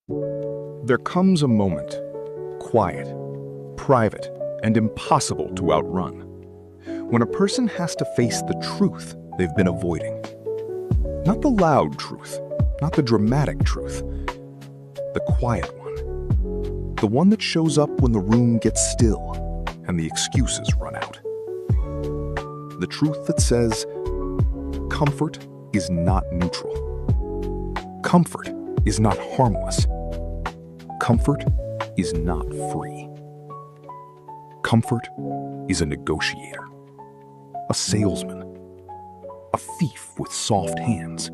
There comes a moment, quiet, private, and impossible to outrun, when a person has to face the truth they've been avoiding. Not the loud truth, not the dramatic truth, the quiet one. The one that shows up when the room gets still and the excuses run out. The truth that says, comfort is not neutral. Comfort is not harmless. Comfort is not free. Comfort is a negotiator, a salesman, a thief with soft hands.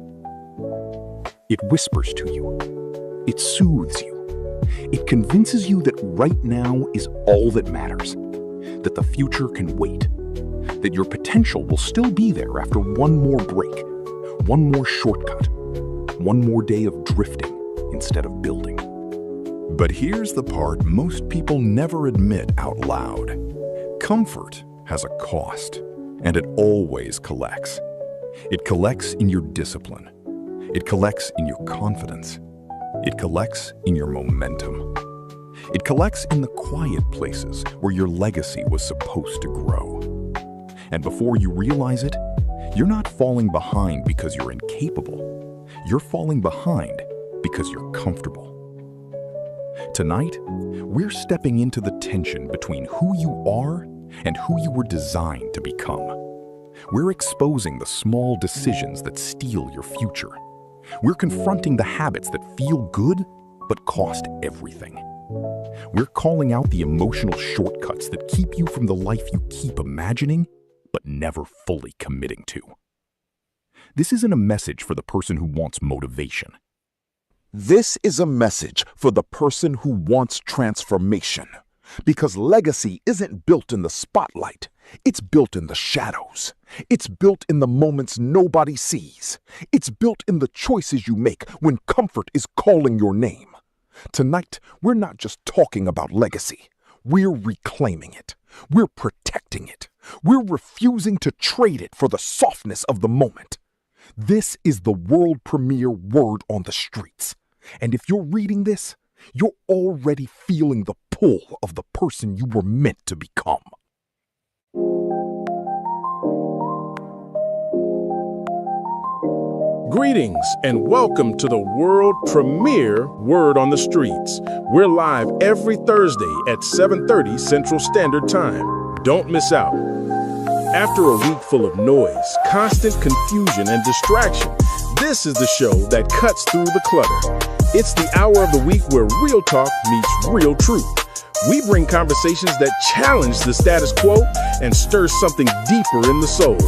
It whispers to you. It soothes you. It convinces you that right now is all that matters, that the future can wait, that your potential will still be there after one more break, one more shortcut, one more day of drifting instead of building. But here's the part most people never admit out loud. Comfort has a cost, and it always collects. It collects in your discipline. It collects in your confidence. It collects in your momentum. It collects in the quiet places where your legacy was supposed to grow. And before you realize it, you're not falling behind because you're incapable. You're falling behind because you're comfortable. Tonight, we're stepping into the tension between who you are and who you were designed to become. We're exposing the small decisions that steal your future. We're confronting the habits that feel good but cost everything. We're calling out the emotional shortcuts that keep you from the life you keep imagining but never fully committing to. This isn't a message for the person who wants motivation. This is a message for the person who wants transformation, because legacy isn't built in the spotlight. It's built in the shadows. It's built in the moments nobody sees. It's built in the choices you make when comfort is calling your name. Tonight, we're not just talking about legacy. We're reclaiming it. We're protecting it. We're refusing to trade it for the softness of the moment. This is the world premiere Word on the Streets. And if you're reading this, you're already feeling the pull of the person you were meant to become. Greetings and welcome to the world premiere Word on the Streets. We're live every Thursday at 7:30 Central Standard Time. Don't miss out. After a week full of noise, constant confusion, and distraction, this is the show that cuts through the clutter. It's the hour of the week where real talk meets real truth. We bring conversations that challenge the status quo and stir something deeper in the soul.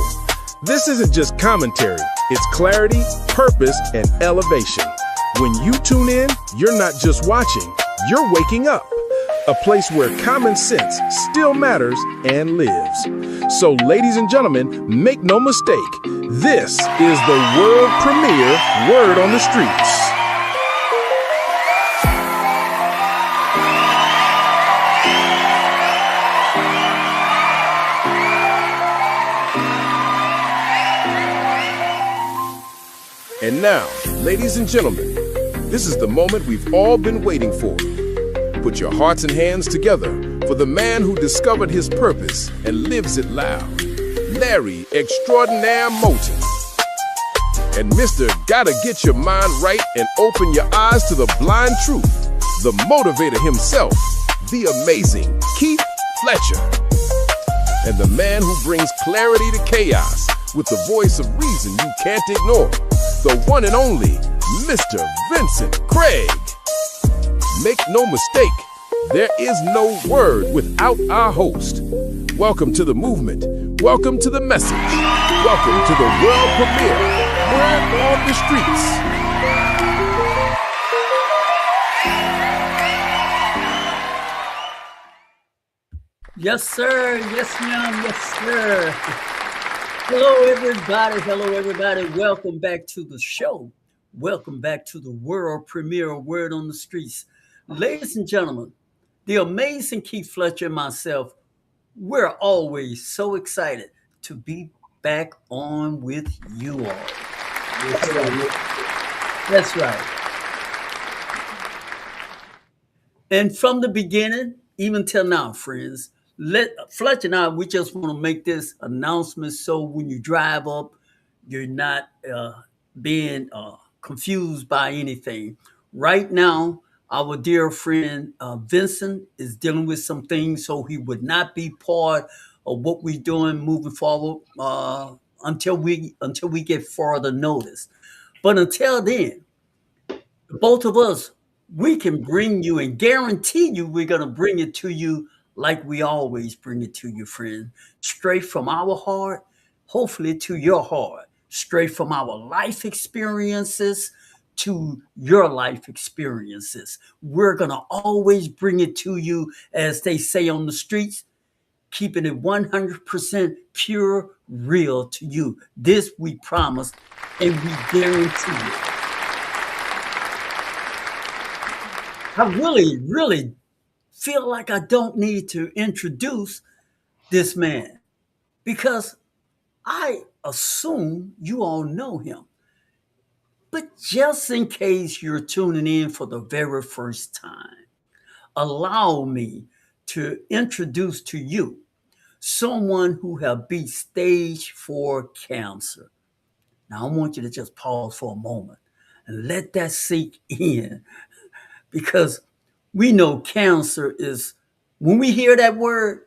This isn't just commentary, it's clarity, purpose, and elevation. When you tune in, you're not just watching, you're waking up. A place where common sense still matters and lives. So, ladies and gentlemen, make no mistake, this is the world premiere Word on the Streets. And now, ladies and gentlemen, this is the moment we've all been waiting for. Put your hearts and hands together for the man who discovered his purpose and lives it loud, Larry Extraordinaire Moulton. And Mr. Gotta Get Your Mind Right and Open Your Eyes to the Blind Truth, the motivator himself, the amazing Keith Fletcher. And the man who brings clarity to chaos with the voice of reason you can't ignore, the one and only Mr. Vincent Craig. Make no mistake, there is no word without our host. Welcome to the movement. Welcome to the message. Welcome to the world premiere, Word on the Streets. Yes, sir. Yes, ma'am. Yes, sir. Hello, everybody. Hello, everybody. Welcome back to the show. Welcome back to the world premiere of Word on the Streets. Ladies and gentlemen, the amazing Keith Fletcher and myself, we're always so excited to be back on with you all. That's right. And from the beginning, even till now, friends, let Fletcher and I, we just want to make this announcement so when you drive up, you're not being confused by anything. Right now, our dear friend Vincent is dealing with some things, so he would not be part of what we're doing moving forward until we get further notice. But until then, both of us, we can bring you and guarantee you we're going to bring it to you like we always bring it to you, friend. Straight from our heart, hopefully to your heart. Straight from our life experiences to your life experiences. We're going to always bring it to you, as they say on the streets, keeping it 100% pure, real to you. This we promise and we guarantee it. I really, really feel like I don't need to introduce this man because I assume you all know him. But just in case you're tuning in for the very first time, allow me to introduce to you someone who have beat stage 4 cancer. Now I want you to just pause for a moment and let that sink in because we know cancer is, when we hear that word,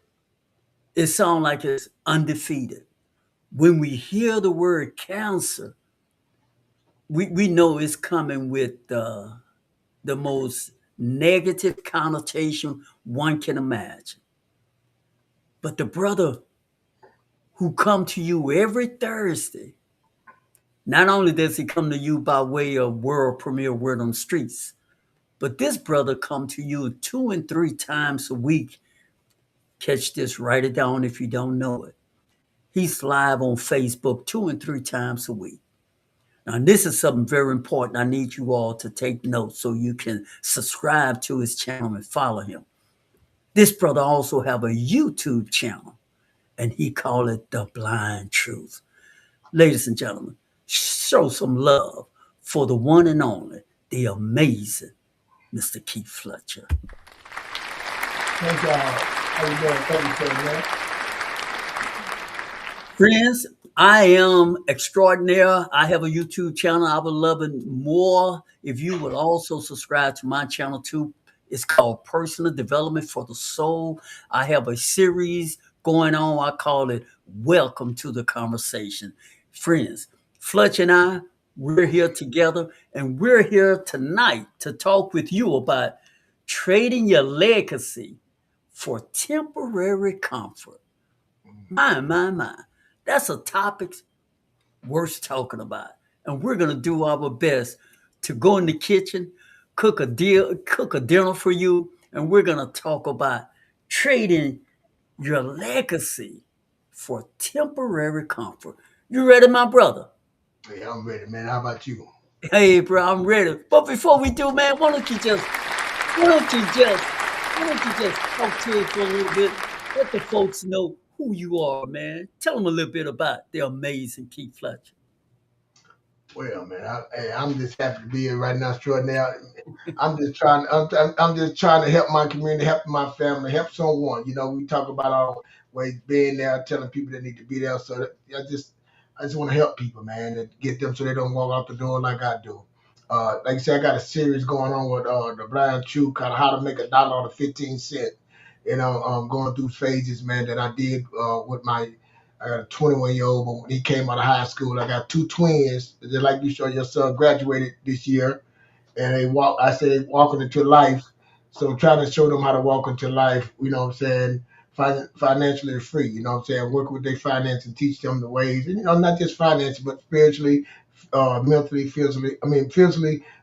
it sounds like it's undefeated. When we hear the word cancer, we know it's coming with the most negative connotation one can imagine. But the brother who come to you every Thursday, not only does he come to you by way of world premiere Word on the Streets, but this brother come to you 2 and 3 times a week. Catch this, write it down if you don't know it. He's live on Facebook 2 and 3 times a week. Now, this is something very important. I need you all to take notes so you can subscribe to his channel and follow him. This brother also have a YouTube channel, and he call it The Blind Truth. Ladies and gentlemen, show some love for the one and only, the amazing Mr. Keith Fletcher. Thank y'all. How you doing? Thank you, sir, man. Friends, I am extraordinaire. I have a YouTube channel. I would love it more if you would also subscribe to my channel too. It's called Personal Development for the Soul. I have a series going on. I call it Welcome to the Conversation. Friends, Fletch and I, we're here together, and we're here tonight to talk with you about trading your legacy for temporary comfort. My. That's a topic worth talking about. And we're going to do our best to go in the kitchen, cook a dinner for you, and we're going to talk about trading your legacy for temporary comfort. You ready, my brother? Hey, I'm ready, man. How about you? Hey, bro, I'm ready. But before we do, man, why don't you just talk to us for a little bit? Let the folks know who you are, man. Tell them a little bit about the amazing Keith Fletcher. Well, man, I'm just happy to be here right now, extraordinary. I'm just trying to help my community, help my family, help someone. You know, we talk about our ways being there, telling people they need to be there. So that, I just want to help people, man, and get them so they don't walk out the door like I do. Like I said, I got a series going on with the Blind Truth, kind of how to make $1 out of 15 cents. You know, going through phases, man, that I did with my. I got a 21-year-old, but when he came out of high school, I got two twins. Just like you saw, your son graduated this year, and I say walking into life. So trying to show them how to walk into life, you know what I'm saying, financially free, you know what I'm saying, work with their finance and teach them the ways, and, you know, not just finance, but spiritually, mentally, physically,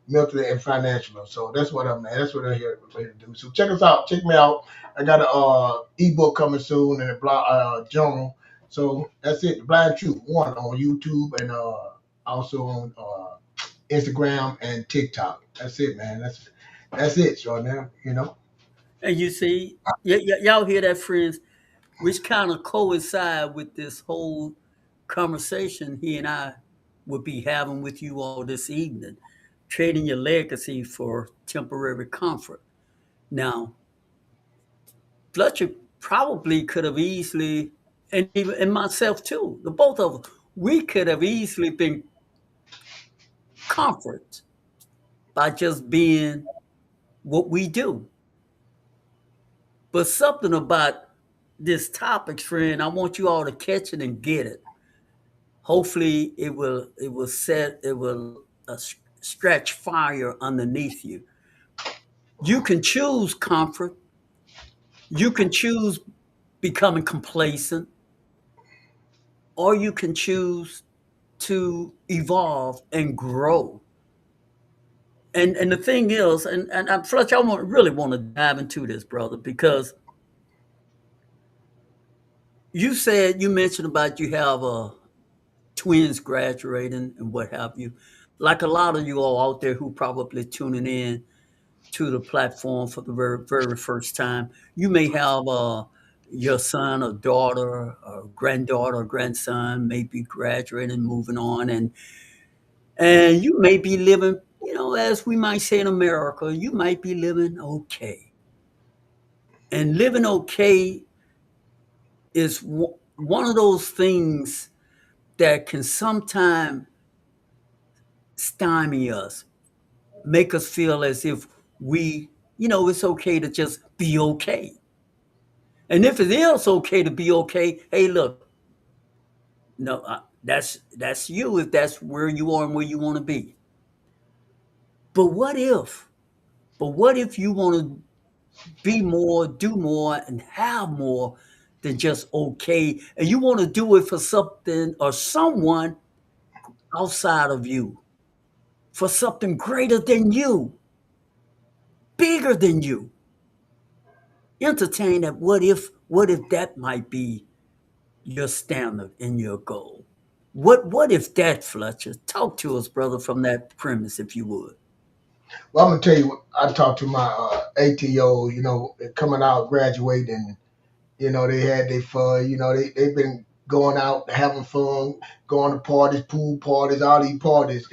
mentally, and financially. So that's what that's what I'm here to do. So check us out. Check me out. I got a ebook coming soon and a blog, journal. So that's it. The Blind Truth, one on YouTube and also on Instagram and TikTok. That's it, man. That's it, Sean. Now, you know. And you see, y'all hear that, friends, which kind of coincide with this whole conversation he and I would be having with you all this evening, trading your legacy for temporary comfort. Now, Fletcher probably could have easily, and even and myself too, the both of us, we could have easily been comforted by just being what we do. But something about this topic, friend, I want you all to catch it and get it. Hopefully, it will stretch fire underneath you. You can choose comfort. You can choose becoming complacent, or you can choose to evolve and grow. And the thing is, and Fletcher, really want to dive into this, brother, because you mentioned about you have twins graduating and what have you. Like a lot of you all out there who probably tuning in to the platform for the very first time, you may have your son or daughter or granddaughter or grandson may be graduating, moving on, and you may be living, as we might say in America, you might be living okay. And living okay is one of those things that can sometimes stymie us, make us feel as if it's okay to just be okay. And if it is okay to be okay, hey, look, no, that's you if that's where you are and where you want to be. But what if? But what if you want to be more, do more, and have more than just okay, and you want to do it for something or someone outside of you, for something greater than you, bigger than you? Entertain that. What if that might be your standard and your goal? What if that, Fletcher? Talk to us, brother, from that premise, if you would. Well, I'm gonna tell you, I talked to my 18-year-old, coming out, graduating. They had their fun. They've been going out, having fun, going to parties, pool parties, all these parties.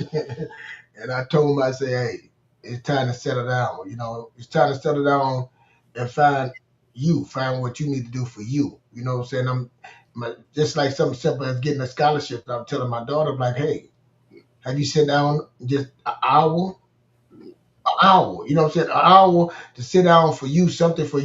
And I told him, I said, hey, it's time to settle down. It's time to settle down and find what you need to do for you. You know what I'm saying? Just like something simple as getting a scholarship. I'm telling my daughter, like, hey, have you sit down just an hour, you know what I'm saying? An hour to sit down for you, something for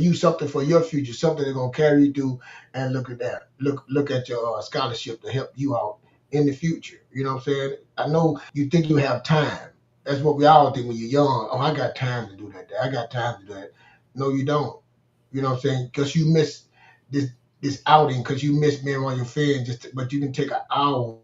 your future, something that's gonna carry you through, and look at that. Look at your scholarship to help you out in the future. You know what I'm saying? I know you think you have time. That's what we all think when you're young. Oh, I got time to do that. I got time to do that. No, you don't. You know what I'm saying? Because you miss this this outing, because you miss being around your friends. But you can take an hour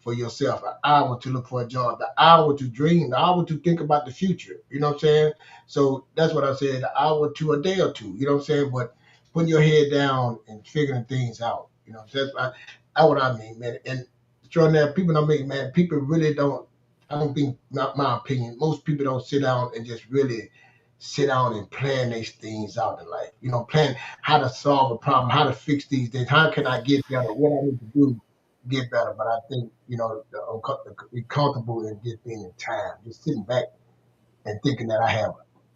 for yourself, an hour to look for a job, the hour to dream, the hour to think about the future. You know what I'm saying? So that's what I said, an hour to a day or two. You know what I'm saying? But putting your head down and figuring things out. That's what I mean, man. And extraordinary people don't make, man. People really don't. I don't think, not my opinion. Most people don't sit down and just really sit down and plan these things out in life. Plan how to solve a problem, how to fix these things, how can I get better, what I need to do get better. But I think, be comfortable in just being in time, just sitting back and thinking that I have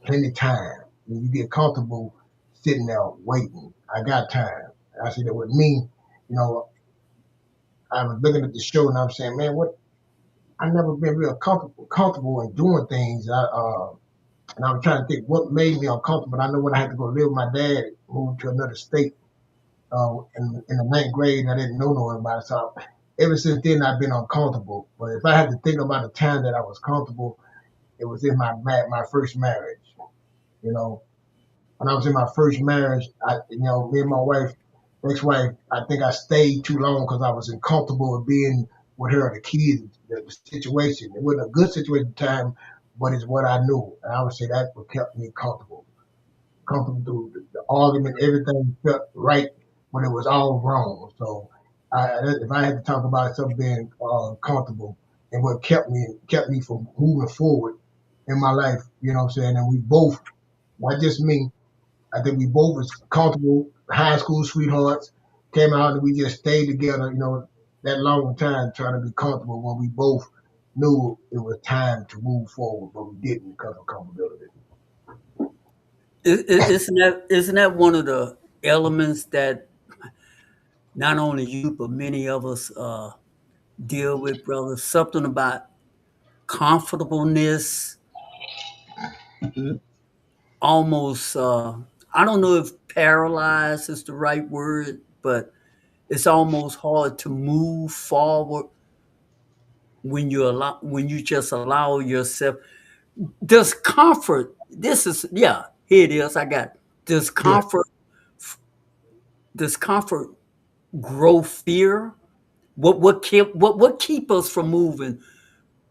plenty of time. When you get comfortable sitting there waiting, I got time. And I see that with me, you know, I was looking at the show and I'm saying, man, what? I never been real comfortable in doing things. And I was trying to think what made me uncomfortable. I know when I had to go live with my dad, moved to another state in the ninth grade, and I didn't know nobody. So ever since then, I've been uncomfortable. But if I had to think about the time that I was comfortable, it was in my first marriage. You know, when I was in my first marriage, me and my wife, ex-wife, I think I stayed too long because I was uncomfortable with being with her, the kids, the situation. It wasn't a good situation at the time, but it's what I knew, and I would say that's what kept me comfortable through the argument. Everything felt right when it was all wrong. So, if I had to talk about something being comfortable and what kept me from moving forward in my life, you know what I'm saying? And we both, not just me, I think we both was comfortable, high school sweethearts, came out and we just stayed together, that long time trying to be comfortable when we both knew it was time to move forward, but we didn't because of comfortability. Isn't that one of the elements that not only you but many of us deal with, brother? Something about comfortableness, almost. I don't know if paralyzed is the right word, but it's almost hard to move forward when you just allow yourself. Does comfort? This is yeah. Here it is. I got. Does Yeah. comfort? Does comfort grow fear? What keep us from moving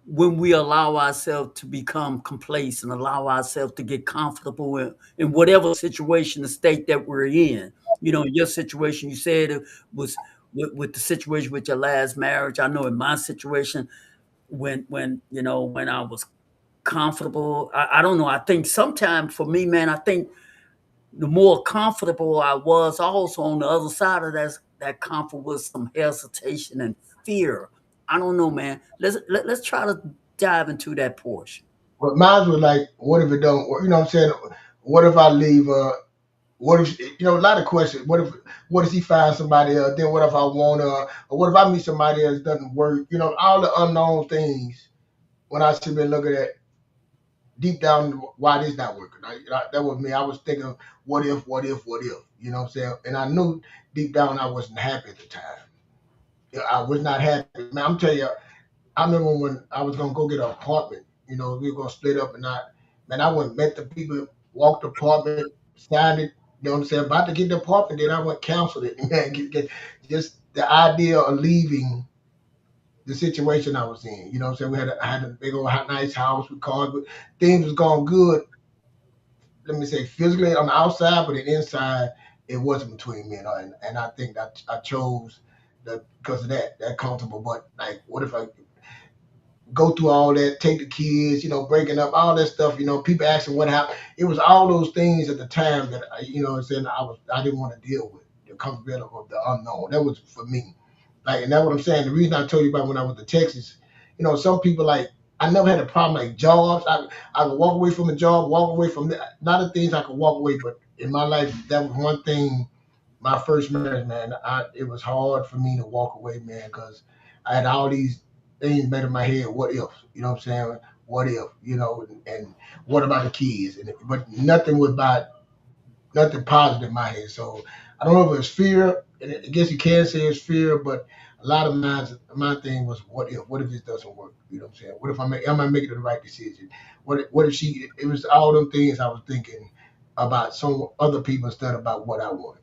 when we allow ourselves to become complacent, allow ourselves to get comfortable in whatever situation, the state that we're in. In your situation, you said it was with the situation with your last marriage. I know in my situation, when I was comfortable, I don't know. I think sometimes for me, man, I think the more comfortable I was, also on the other side of that comfort was some hesitation and fear. I don't know, man. Let's try to dive into that portion. But mine was like, what if it don't work? You know what I'm saying? What if I leave? What if a lot of questions? What if he finds somebody else? Then what if I want or what if I meet somebody else doesn't work? All the unknown things. When I should be looking at deep down why this not working. That was me. I was thinking, what if, what if, what if? You know what I'm saying? And I knew deep down I wasn't happy at the time. Yeah, I was not happy. Man, I'm telling you, I remember when I was gonna go get an apartment. We were gonna split up, and I went and met the people, walked the apartment, signed it. You know what I'm saying? About to get the apartment, then I went canceled it. Man, just the idea of leaving the situation I was in. You know what I'm saying? I had a big old nice house with cars, but things was going good. Let me say physically on the outside, but the inside it wasn't between me and her. And I think that I chose that because of that comfortable. But like, what if I go through all that, take the kids, breaking up, all that stuff, people asking what happened. It was all those things at the time that saying I didn't want to deal with the comfortability of the unknown. That was for me. Like, and that's what I'm saying. The reason I told you about when I went to Texas, some people like I never had a problem like jobs. I could walk away from a job, walk away from not the things I could walk away, but in my life that was one thing. My first marriage, man, it was hard for me to walk away, man, because I had all these things made in my head. What if? You know what I'm saying? What if? And what about the kids? But nothing was about nothing positive in my head. So I don't know if it's fear. And I guess you can say it's fear, but a lot of my thing was what if? What if this doesn't work? You know what I'm saying? What if am I making the right decision? What if she? It was all them things I was thinking about some other people instead of about what I wanted.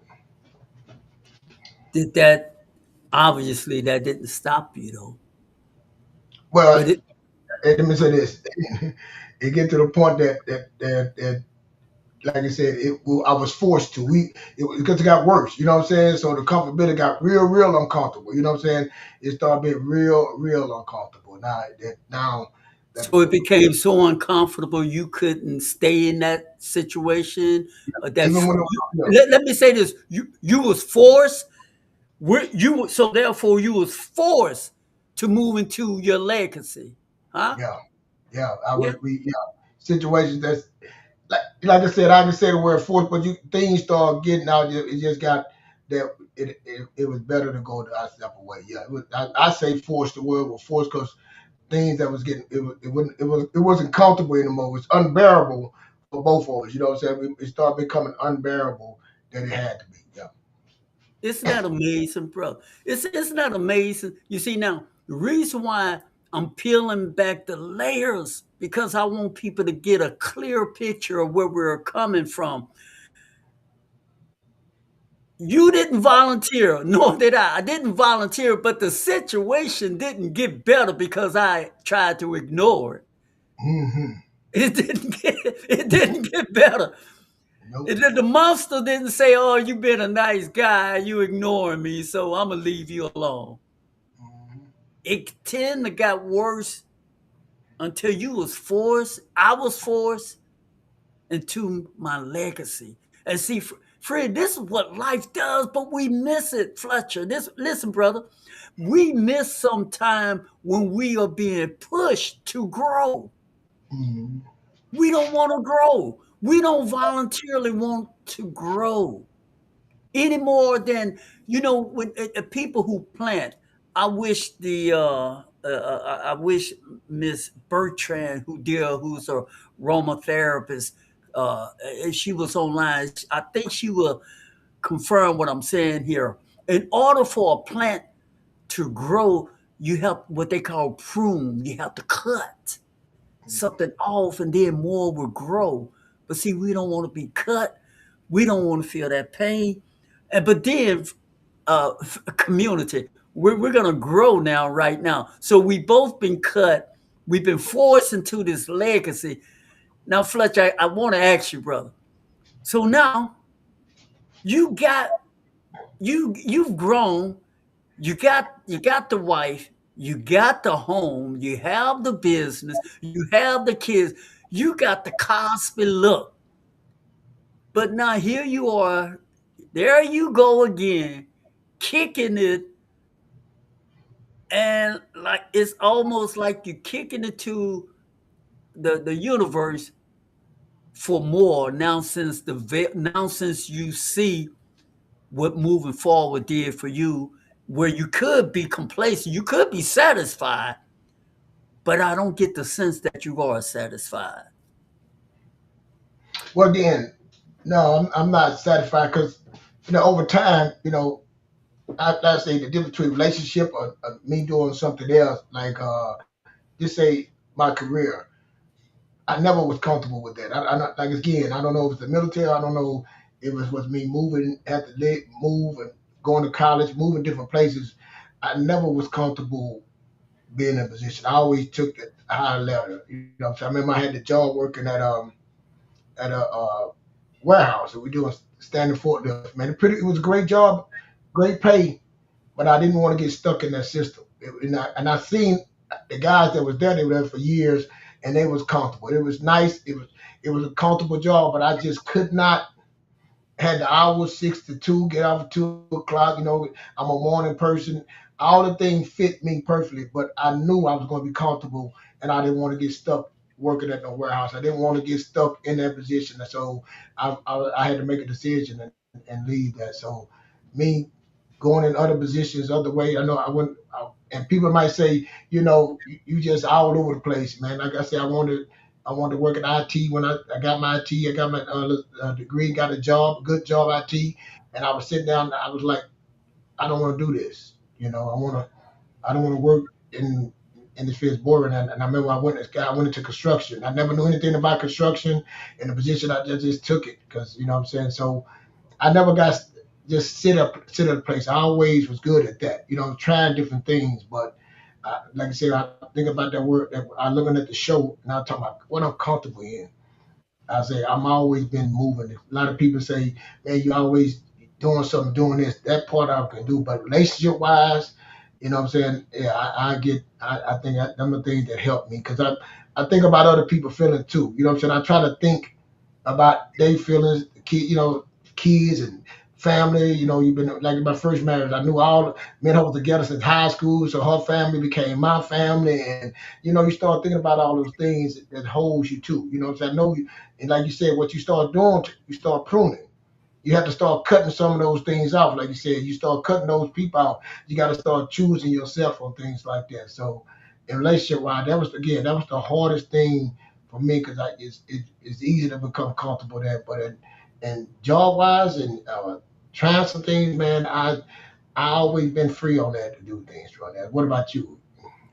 Did that obviously that didn't stop you though, Well, but it let me say this: it get to the point that like I said, I was forced to. Because it got worse. You know what I'm saying? So the comfortability got real, real uncomfortable. You know what I'm saying? It started being real, real uncomfortable. Now that so it became so uncomfortable you couldn't stay in that situation. Or even when let me say this: you was forced. So therefore you was forced to move into your legacy, huh? yeah, yeah, I Yeah. was situations that's like I said, I can say the word forced, but things start getting out. It just got that it was better to go the separate way. Yeah, I say forced. The word was forced because things that was getting it wasn't comfortable anymore. It was unbearable for both of us. You know what I'm saying? It started becoming unbearable that it had to be. Yeah. Isn't that amazing, bro? Isn't that amazing? You see now, the reason why I'm peeling back the layers because I want people to get a clear picture of where we're coming from. You didn't volunteer, nor did I. I didn't volunteer, but the situation didn't get better because I tried to ignore it. Hmm. It didn't get better. Nope. The monster didn't say, "Oh, you've been a nice guy, you ignoring me, so I'm gonna leave you alone." Hmm. It tend to got worse until you was forced. I was forced into my legacy. And see, Fred, this is what life does, but we miss it, Fletcher. Listen, brother, we miss some time when we are being pushed to grow. Hmm. We don't want to grow. We don't voluntarily want to grow any more than when people who plant. I wish I wish Miss Bertrand, who's a aromatherapist, if she was online, I think she will confirm what I'm saying here. In order for a plant to grow, you have what they call prune. You have to cut something off, and then more will grow. But see, we don't want to be cut. We don't want to feel that pain. And but then, community, we're gonna grow now, right now. So we both been cut. We've been forced into this legacy. Now, Fletch, I want to ask you, brother. So now you got you've grown. You got the wife, you got the home, you have the business, you have the kids, you got the Cosby look. But now here you are, there you go again, kicking it, and like it's almost like you're kicking it to the universe for more now, since you see what moving forward did for you, where you could be complacent, you could be satisfied, but I don't get the sense that you are satisfied. Well, then, no, I'm not satisfied because, over time, I say the difference between relationship or me doing something else, like just say my career. I never was comfortable with that. I not, like again, I don't know if it's the military. I don't know if it was me moving, had to move and going to college, moving different places. I never was comfortable being in a position. I always took it higher level. What I'm saying? I remember I had the job working at a warehouse. And we doing standing forklift. Man, it was a great job, great pay, but I didn't want to get stuck in that system. And I seen the guys that was there. They were there for years, and they was comfortable. It was nice. It was a comfortable job, but I just could not. Had the hours 6 to 2, get off at 2 o'clock. I'm a morning person. All the things fit me perfectly, but I knew I was going to be comfortable, and I didn't want to get stuck working at the warehouse. I didn't want to get stuck in that position, and so I had to make a decision and leave that. So me going in other positions, other way. I know I wouldn't. And people might say, you just all over the place, man. Like I said, I wanted to work in IT when I got my IT. I got my degree, got a job, a good job IT, and I was sitting down. I was like, I don't want to do this. I don't want to work in this field. It's boring. And I remember I went into construction. I never knew anything about construction. In the position, I just took it because you know what I'm saying. So I never got just sit at a place. I always was good at that. Trying different things. But like I said, I think about that word. That I looking at the show and I'm talking about what I'm comfortable in. I say I'm always been moving. A lot of people say, "Man, you always doing something, doing this." That part I can do, but relationship wise, what I'm saying. Yeah, I think them are things that help me because I think about other people feeling too. You know what I'm saying. I try to think about their feelings, kids and family. You've been like in my first marriage. I knew all me and her was together since high school, so her family became my family, and you start thinking about all those things that holds you too. You know what I'm saying? I know, and like you said, what you start doing, you start pruning. You have to start cutting some of those things off. Like you said, you start cutting those people out. You got to start choosing yourself on things like that. So, in relationship wise, that was the hardest thing for me because it's easy to become comfortable there. But and job wise and trying some things, man, I always been free on that to do things like that. What about you?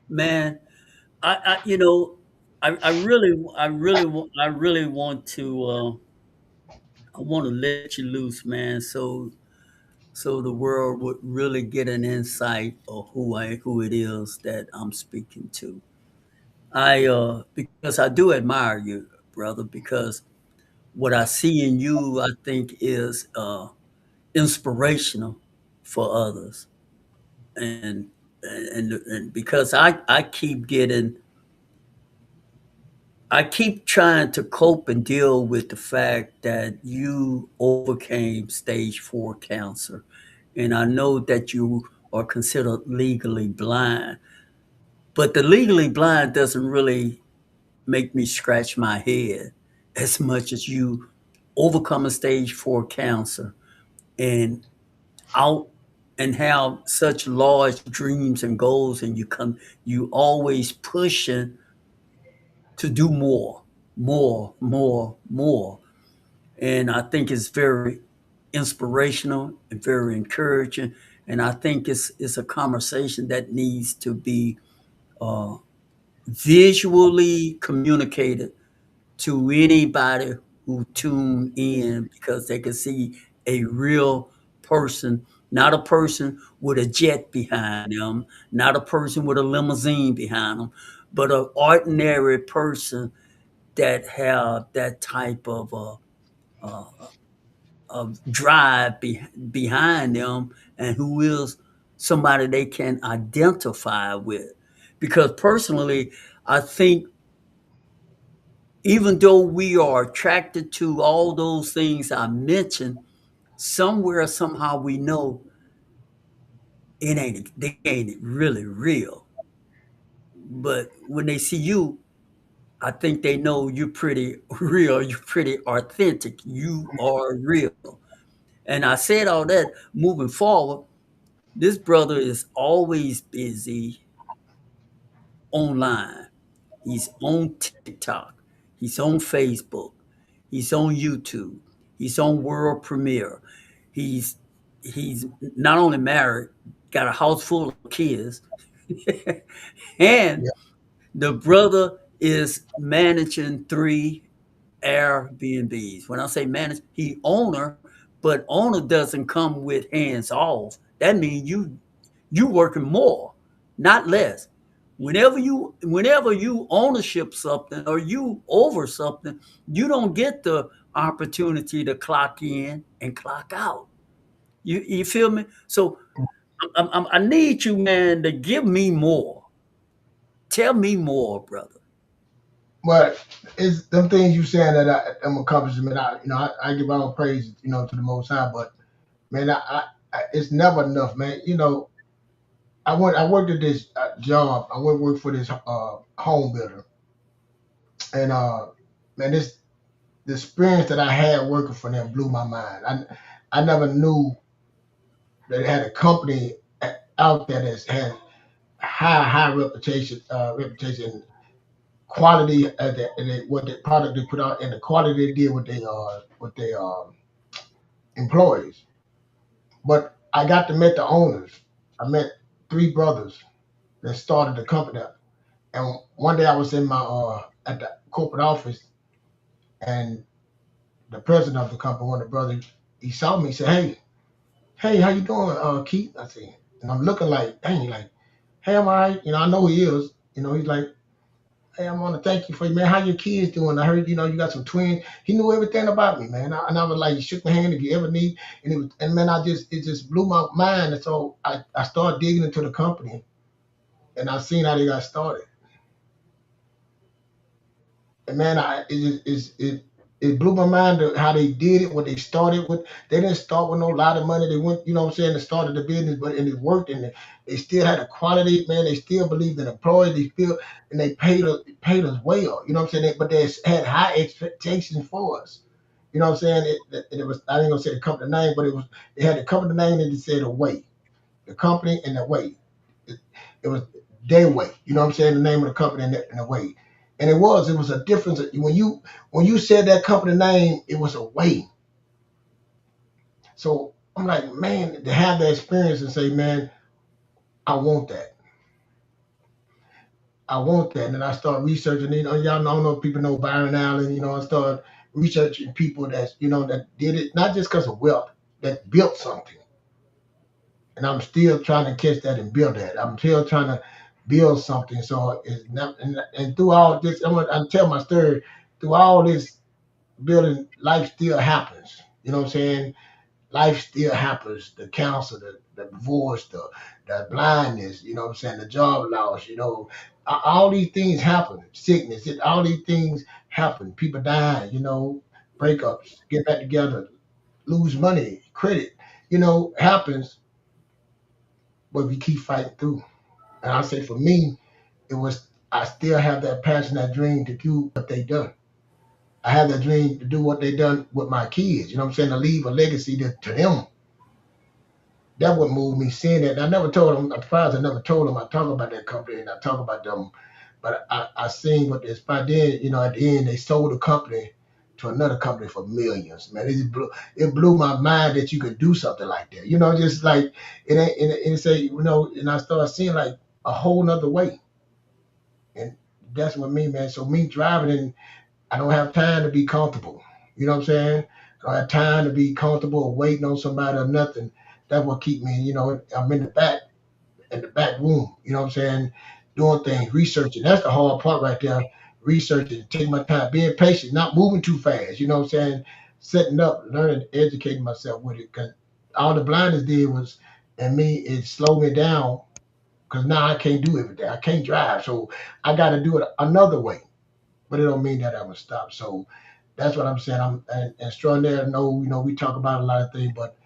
Man, I you know, I really want to I want to let you loose, man, so the world would really get an insight of who it is that I'm speaking to. I because I do admire you, brother, because what I see in you, I think, is inspirational for others, and because I keep trying to cope and deal with the fact that you overcame stage 4 cancer, and I know that you are considered legally blind, but the legally blind doesn't really make me scratch my head. as much as you overcome a stage 4 cancer and out and have such large dreams and goals, and you always pushing to do more, more, more, more. And I think it's very inspirational and very encouraging. And I think it's a conversation that needs to be uh, visually communicated to anybody who tune in, because they can see a real person, not a person with a jet behind them, not a person with a limousine behind them, but an ordinary person that have that type uh, of drive behind them, and who is somebody they can identify with. Because personally, I think even though we are attracted to all those things I mentioned, somewhere, somehow we know they ain't really real. But when they see you, I think they know you're pretty real, you're pretty authentic, you are real. And I said all that moving forward. This brother is always busy online. He's on TikTok. He's on Facebook. He's on YouTube. He's on World Premiere. He's he's not only married, got a house full of kids, and Yeah. the brother is managing 3 Airbnbs. When I say manage, he owner, but owner doesn't come with hands off. That means you working more, not less. Whenever you ownership something or you over something, you don't get the opportunity to clock in and clock out. You feel me? So I need you, man, to give me more. Tell me more, brother. But it's them things you saying that I'm accomplishment. I give all praise, to the Most High. But man, it's never enough, man. I worked at this job. I went work for this home builder, and man, the experience that I had working for them blew my mind. I never knew that it had a company out there that had high reputation, quality what the product they put out, and the quality they did with their employees. But I got to meet the owners. I met 3 brothers that started the company. And one day I was in my at the corporate office, and the president of the company, one of the brothers, he saw me. He said, "Hey, how you doing, Keith?" I said, and I'm looking like, dang, like, "Hey, I'm all right." I know he is. He's like, "Hey, I want to thank you for you, man. How your kids doing? I heard, you got some twins." He knew everything about me, man. And I was like, he shook my hand if you ever need. And man, it just blew my mind. And so I started digging into the company, and I seen how they got started. And man, it blew my mind how they did it, what they started with. They didn't start with no lot of money. They went, you know what I'm saying, they started the business, and it worked, and they still had a quality, man. They still believed in employees. They still, and they paid us well, you know what I'm saying. But they had high expectations for us. You know what I'm saying? It was, I ain't gonna say the company name, but it had the company name, and it said away. The company and the way. It was their way. You know what I'm saying? The name of the company and the way. And it was a difference. When you said that company name, it was a way. So I'm like, man, to have that experience and say, man, I want that. I want that. And then I start researching, y'all know, I don't know if people know Byron Allen, I started researching people that did it, not just because of wealth, that built something. And I'm still trying to catch that and build that. I'm still trying to build something. So it's not, and through all this, I'm tell my story. Through all this building, life still happens. You know what I'm saying? Life still happens. The cancer, the divorce, the blindness. You know what I'm saying? The job loss. All these things happen. Sickness. All these things happen. People die. Breakups. Get back together. Lose money. Credit. Happens. But we keep fighting through. And I say for me, I still have that passion, that dream to do what they done. I have that dream to do what they done with my kids. You know what I'm saying? To leave a legacy to them. That would move me seeing that. And I never told them. I'm surprised I never told them. I talk about that company and I talk about them, but I seen what this. By then, at the end they sold the company to another company for millions. Man, it blew my mind that you could do something like that. Just like it ain't. And say, and I started seeing like a whole nother way. And that's what me, man. So me driving and I don't have time to be comfortable. You know what I'm saying? I don't have time to be comfortable or waiting on somebody or nothing. That's what keep me, I'm in the back room, you know what I'm saying? Doing things, researching. That's the hard part right there. Researching, taking my time, being patient, not moving too fast, you know what I'm saying? Setting up, learning, educating myself with it. Cause all the blindness did was, and me, it slowed me down because now I can't do everything. I can't drive. So I got to do it another way, but it don't mean that I would stop. So that's what I'm saying. And extraordinary. No, we talk about a lot of things, but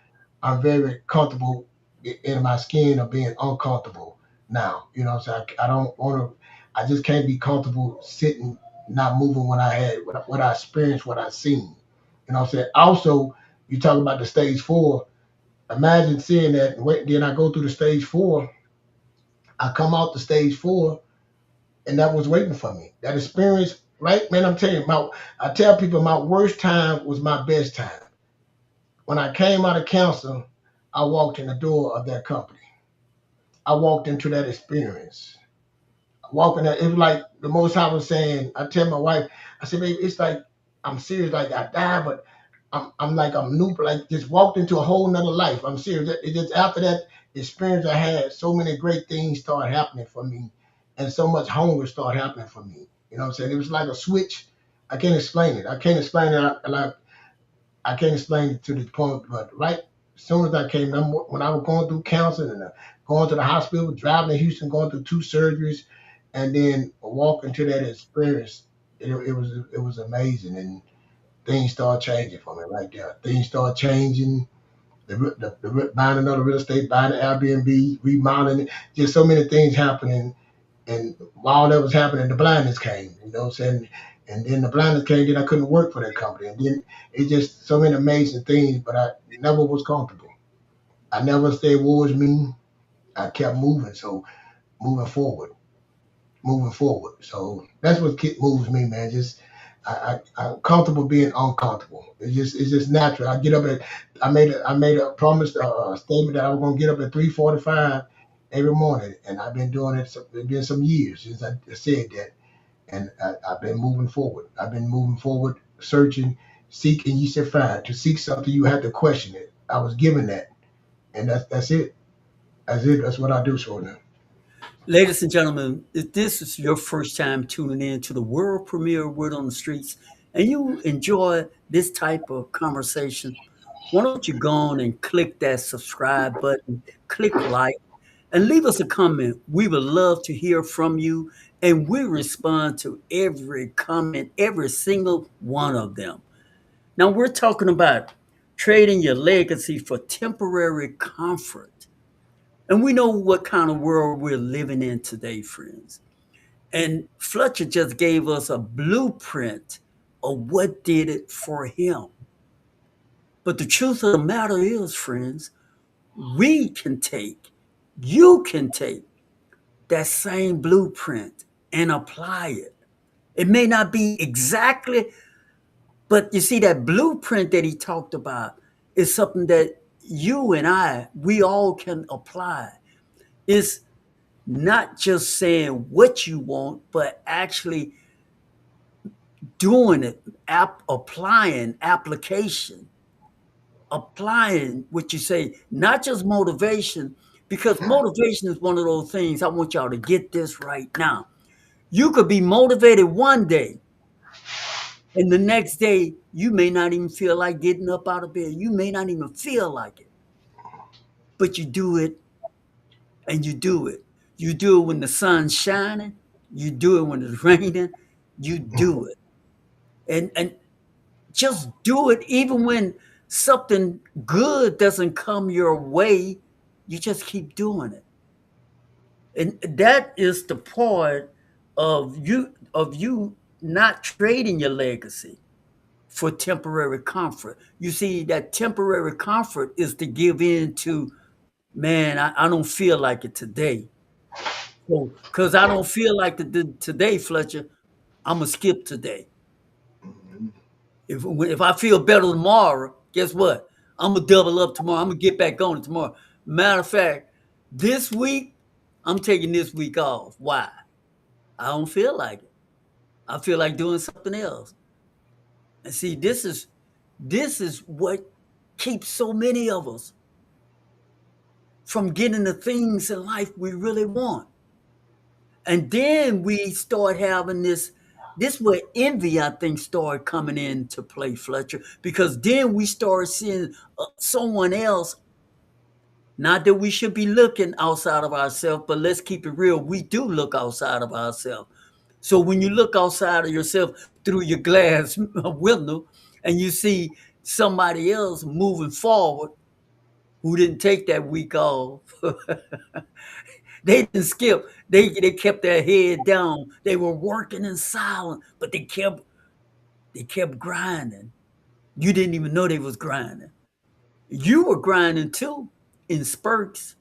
I'm very comfortable in my skin of being uncomfortable now. You know what I'm saying? I don't want to. I just can't be comfortable sitting, not moving when I had what I experienced, what I seen. You know what I'm saying? Also, you talk about the stage 4. Imagine seeing that. And wait, then I go through the stage 4. I come out the stage 4 and that was waiting for me. That experience, right, man. I'm telling you, I tell people my worst time was my best time. When I came out of council, I walked in the door of that company. I walked into that experience. Walking that, it was like the Most High was saying. I tell my wife, I said, baby, it's like I'm serious, like I died, but I'm like I'm new, like just walked into a whole nother life. I'm serious. It just after that experience I had, so many great things started happening for me, and so much hunger started happening for me. You know what I'm saying? It was like a switch. I can't explain it. I can't explain it. I can't explain it to the point, but right as soon as I came, when I was going through counseling and going to the hospital, driving to Houston, going through 2 surgeries, and then walking to that experience, it was amazing, and things started changing for me right there. Things started changing. Buying another real estate, buying an Airbnb, remodeling it, just so many things happening. And while that was happening, the blindness came. You know what I'm saying? And then the blindness came, then I couldn't work for that company. And then it just so many amazing things, but I never was comfortable. I never said woe is me. I kept moving. So moving forward, moving forward. So that's what moves me, man. Just I'm comfortable being uncomfortable. It's just natural. I made a promise, a statement that I was gonna get up at 3:45 every morning, and I've been doing it. It's been some years since I said that, and I've been moving forward. I've been moving forward, searching, seeking. You said find. To seek something, you have to question it. I was given that, and that's it. That's it. That's what I do, so now. Ladies and gentlemen, if this is your first time tuning in to the world premiere Word on the Streets and you enjoy this type of conversation, why don't you go on and click that subscribe button, click like, and leave us a comment. We would love to hear from you, and we respond to every comment, every single one of them. Now, we're talking about trading your legacy for temporary comfort. And we know what kind of world we're living in today, friends. And Fletcher just gave us a blueprint of what did it for him. But the truth of the matter is, friends, we can take, you can take that same blueprint and apply it. It may not be exactly, but you see, that blueprint that he talked about is something that you and I, we all can apply. It's not just saying what you want, but actually doing it, applying application, applying what you say, not just motivation, because motivation is one of those things. I want y'all to get this right now. You could be motivated one day, and the next day, you may not even feel like getting up out of bed. You may not even feel like it, but you do it and you do it. You do it when the sun's shining. You do it when it's raining. You do it. And just do it even when something good doesn't come your way. You just keep doing it. And that is the part of you not trading your legacy. for temporary comfort. You see, that temporary comfort is to give in to, man, I don't feel like it today. Because I don't feel like today, Fletcher, I'm going to skip today. If I feel better tomorrow, guess what? I'm going to double up tomorrow. I'm going to get back on it tomorrow. Matter of fact, this week, I'm taking this week off. Why? I don't feel like it. I feel like doing something else. And see, this is what keeps so many of us from getting the things in life we really want. And then we start having this where envy, I think, started coming into play, Fletcher, because then we started seeing someone else. Not that we should be looking outside of ourselves, but let's keep it real. We do look outside of ourselves. So when you look outside of yourself through your glass window and you see somebody else moving forward who didn't take that week off, they didn't skip. They kept their head down. They were working in silence, but they kept grinding. You didn't even know they was grinding. You were grinding too in spurts.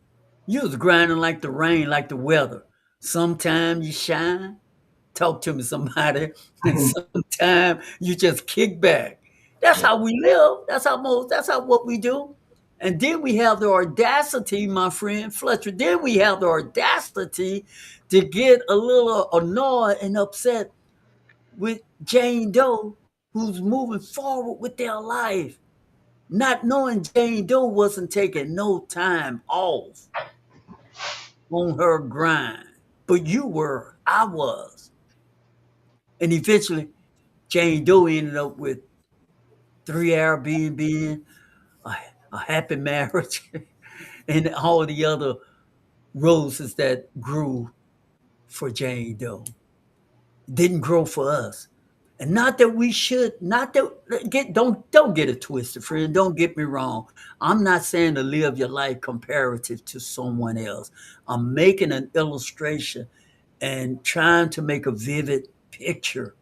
You was grinding like the rain, like the weather. Sometimes you shine. Talk to me, somebody. And sometimes you just kick back. That's how we live. That's how what we do. And then we have the audacity, my friend Fletcher. Then we have the audacity to get a little annoyed and upset with Jane Doe, who's moving forward with their life, not knowing Jane Doe wasn't taking no time off on her grind. But you were, I was. And eventually, Jane Doe ended up with 3 Airbnb, a happy marriage, and all the other roses that grew for Jane Doe. Didn't grow for us. And not that we should, not that don't get it twisted, friend. Don't get me wrong. I'm not saying to live your life comparative to someone else. I'm making an illustration and trying to make a vivid picture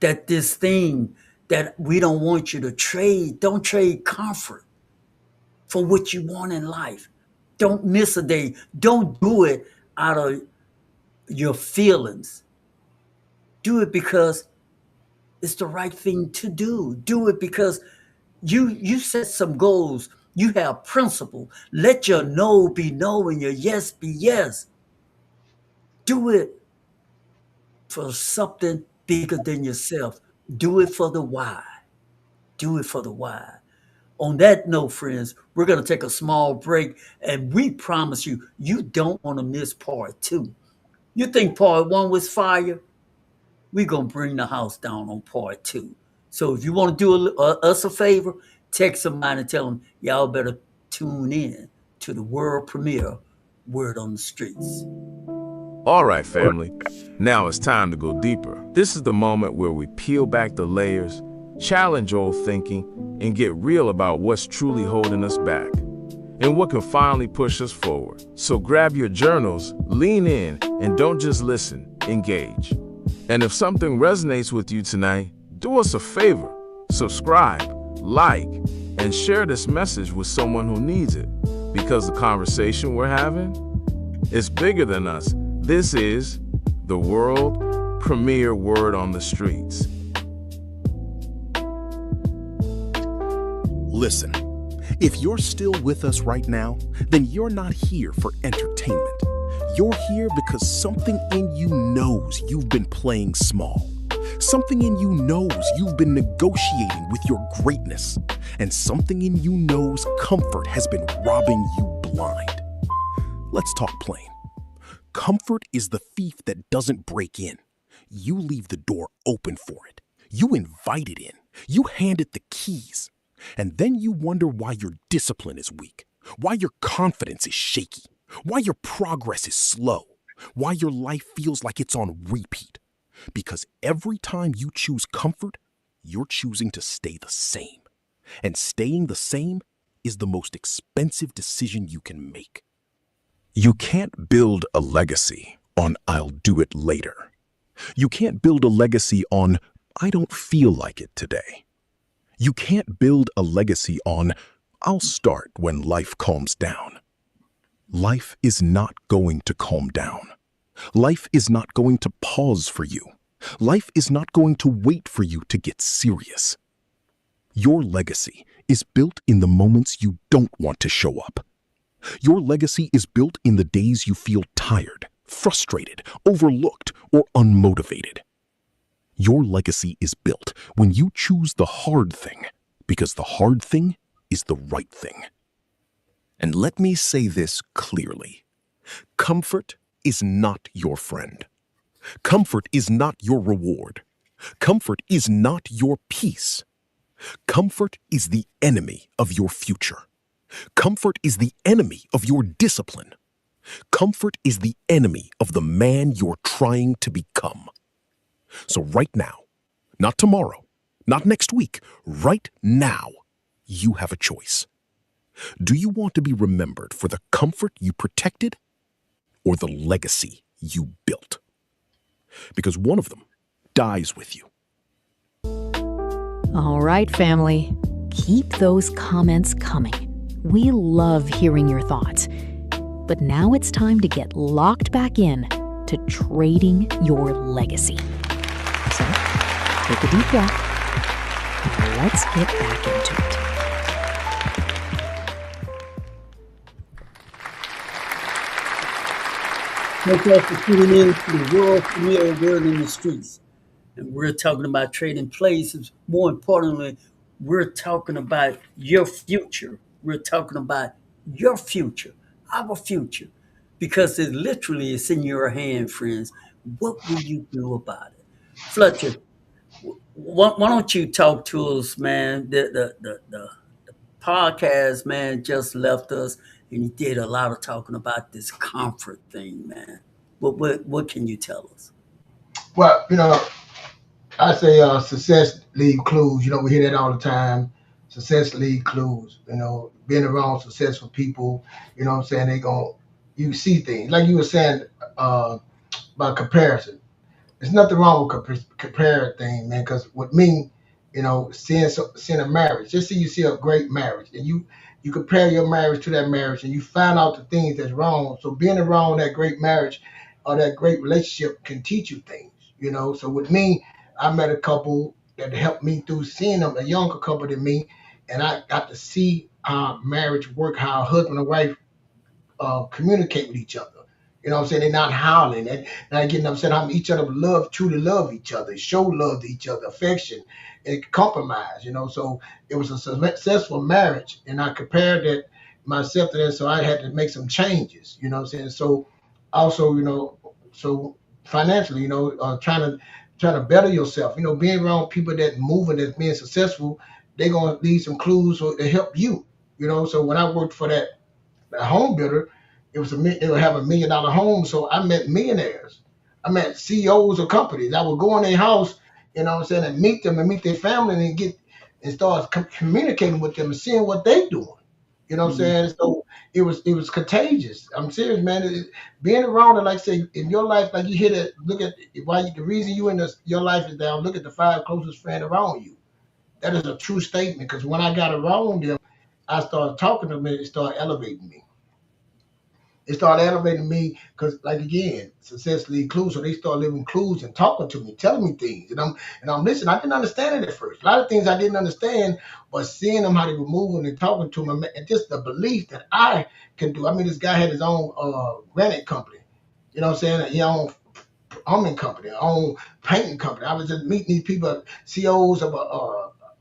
that this thing that we don't want you to trade, don't trade comfort for what you want in life. Don't miss a day. Don't do it out of your feelings. Do it because it's the right thing to do. Do it because you set some goals. You have principle. Let your no be no and your yes be yes. Do it for something bigger than yourself. Do it for the why. Do it for the why. On that note, friends, we're going to take a small break, and we promise you, you don't want to miss part 2. You think part 1 was fire? We're going to bring the house down on part 2. So if you want to do us a favor, text somebody and tell them, y'all better tune in to the world premiere, Word on the Streets. All right, family. Now it's time to go deeper. This is the moment where we peel back the layers, challenge old thinking, and get real about what's truly holding us back and what can finally push us forward. So grab your journals, lean in, and don't just listen, engage. And if something resonates with you tonight, do us a favor. Subscribe, like, and share this message with someone who needs it, because the conversation we're having is bigger than us. This is the world premiere Word on the Streets. Listen, if you're still with us right now, then you're not here for entertainment. You're here because something in you knows you've been playing small. Something in you knows you've been negotiating with your greatness. And something in you knows comfort has been robbing you blind. Let's talk plain. Comfort is the thief that doesn't break in. You leave the door open for it. You invite it in. You hand it the keys. And then you wonder why your discipline is weak, why your confidence is shaky, why your progress is slow, why your life feels like it's on repeat. Because every time you choose comfort, you're choosing to stay the same. And staying the same is the most expensive decision you can make. You can't build a legacy on "I'll do it later." You can't build a legacy on I don't feel like it today. You can't build a legacy on, I'll start when life calms down. Life is not going to calm down. Life is not going to pause for you. Life is not going to wait for you to get serious. Your legacy is built in the moments you don't want to show up. Your legacy is built in the days you feel tired, frustrated, overlooked, or unmotivated. Your legacy is built when you choose the hard thing, because the hard thing is the right thing. And let me say this clearly. Comfort is not your friend. Comfort is not your reward. Comfort is not your peace. Comfort is the enemy of your future. Comfort is the enemy of your discipline. Comfort is the enemy of the man you're trying to become. So right now, not tomorrow, not next week, right now, you have a choice. Do you want to be remembered for the comfort you protected or the legacy you built? Because one of them dies with you. All right, family. Keep those comments coming. We love hearing your thoughts. But now it's time to get locked back in to trading your legacy. So, take a deep breath. And let's get back into it. Thank you all for tuning in to the world premiere Word in the Streets. And we're talking about trading places. More importantly, we're talking about your future. We're talking about your future, our future, because it literally is in your hand, friends. What will you do about it? Fletcher, why don't you talk to us, man? The podcast, man, just left us, and he did a lot of talking about this comfort thing, man. What can you tell us? Well, I say success leave clues. We hear that all the time. Success leave clues. Being around successful people, what I'm saying, you see things. Like you were saying about comparison. There's nothing wrong with compare thing, man, because with me, seeing a marriage, just say you see a great marriage and you compare your marriage to that marriage and you find out the things that's wrong. So being around that great marriage or that great relationship can teach you things. So with me, I met a couple that helped me through seeing them, a younger couple than me, and I got to see how marriage work, how a husband and wife communicate with each other. What I'm saying? They're not howling. They're not getting upset. How each other truly love each other, show love to each other, affection, and compromise. So it was a successful marriage, and I compared that myself to that, so I had to make some changes. What I'm saying? So also, so financially, trying to better yourself. Being around people that moving, that's being successful, they're gonna leave some clues to help you. So when I worked for that home builder, it would have $1 million home. So I met millionaires. I met CEOs of companies. I would go in their house, and meet them and meet their family and start communicating with them and seeing what they doing. What I'm saying? So it was contagious. I'm serious, man. Being around it, like I say, in your life, like you hit it, look at the reason you in your life is down, look at the 5 closest friends around you. That is a true statement, because when I got around them, I started talking to them and it started elevating me. It started elevating me because, like, again, success lead clues. So they start living clues and talking to me, telling me things, and I'm listening. I didn't understand it at first. A lot of things I didn't understand, but seeing them how they were moving and talking to me, and just the belief that I can do. I mean, this guy had his own granite company. What I'm saying? He owned plumbing company, own painting company. I was just meeting these people, CEOs of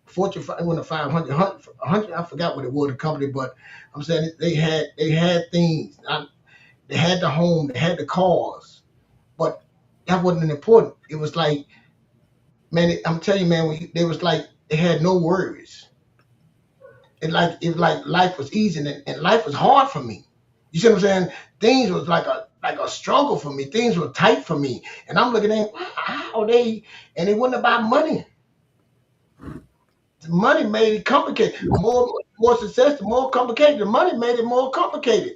Fortune 500, 100, I forgot what it was, the company, but I'm saying they had things. They had the home, they had the cars, but that wasn't important. It was like, man, I'm telling you, man, they was like they had no worries. It was like life was easy, and life was hard for me. You see what I'm saying? Things was like a struggle for me. Things were tight for me, and I'm looking at how and it wasn't about money. The money made it complicated. More success, the more complicated. The money made it more complicated.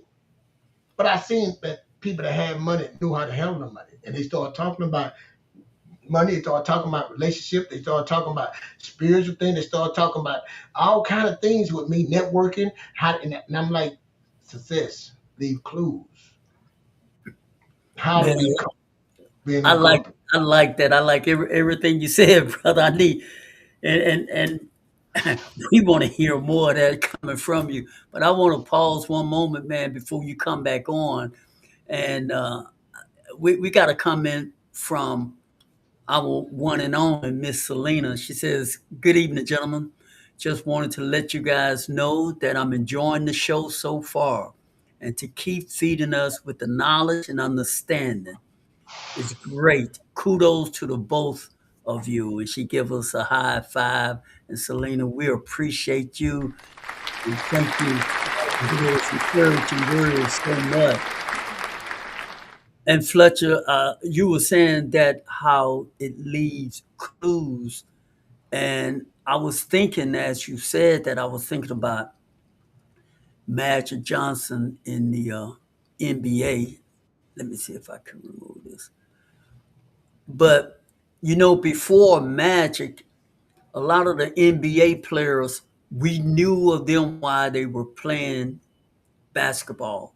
But I seen that people that had money knew how to handle the money, and they started talking about money. They start talking about relationship. They start talking about spiritual things. They start talking about all kind of things with me, networking. And I'm like, success, leave clues. How do Man, we come being I in like company? I like that. I like everything you said, brother. I need and we want to hear more of that coming from you. But I want to pause one moment, man, before you come back on. And we got to come in from our one and only Miss Selena. She says, "Good evening, gentlemen. Just wanted to let you guys know that I'm enjoying the show so far, and to keep feeding us with the knowledge and understanding. It's great. Kudos to the both of you." And she give us a high five. And Selena, we appreciate you and thank you for those encouraging words so much. And Fletcher, you were saying that how it leaves clues, and I was thinking as you said that I was thinking about Magic Johnson in the NBA. Let me see if I can remove this. But before Magic, a lot of the NBA players, we knew of them while they were playing basketball.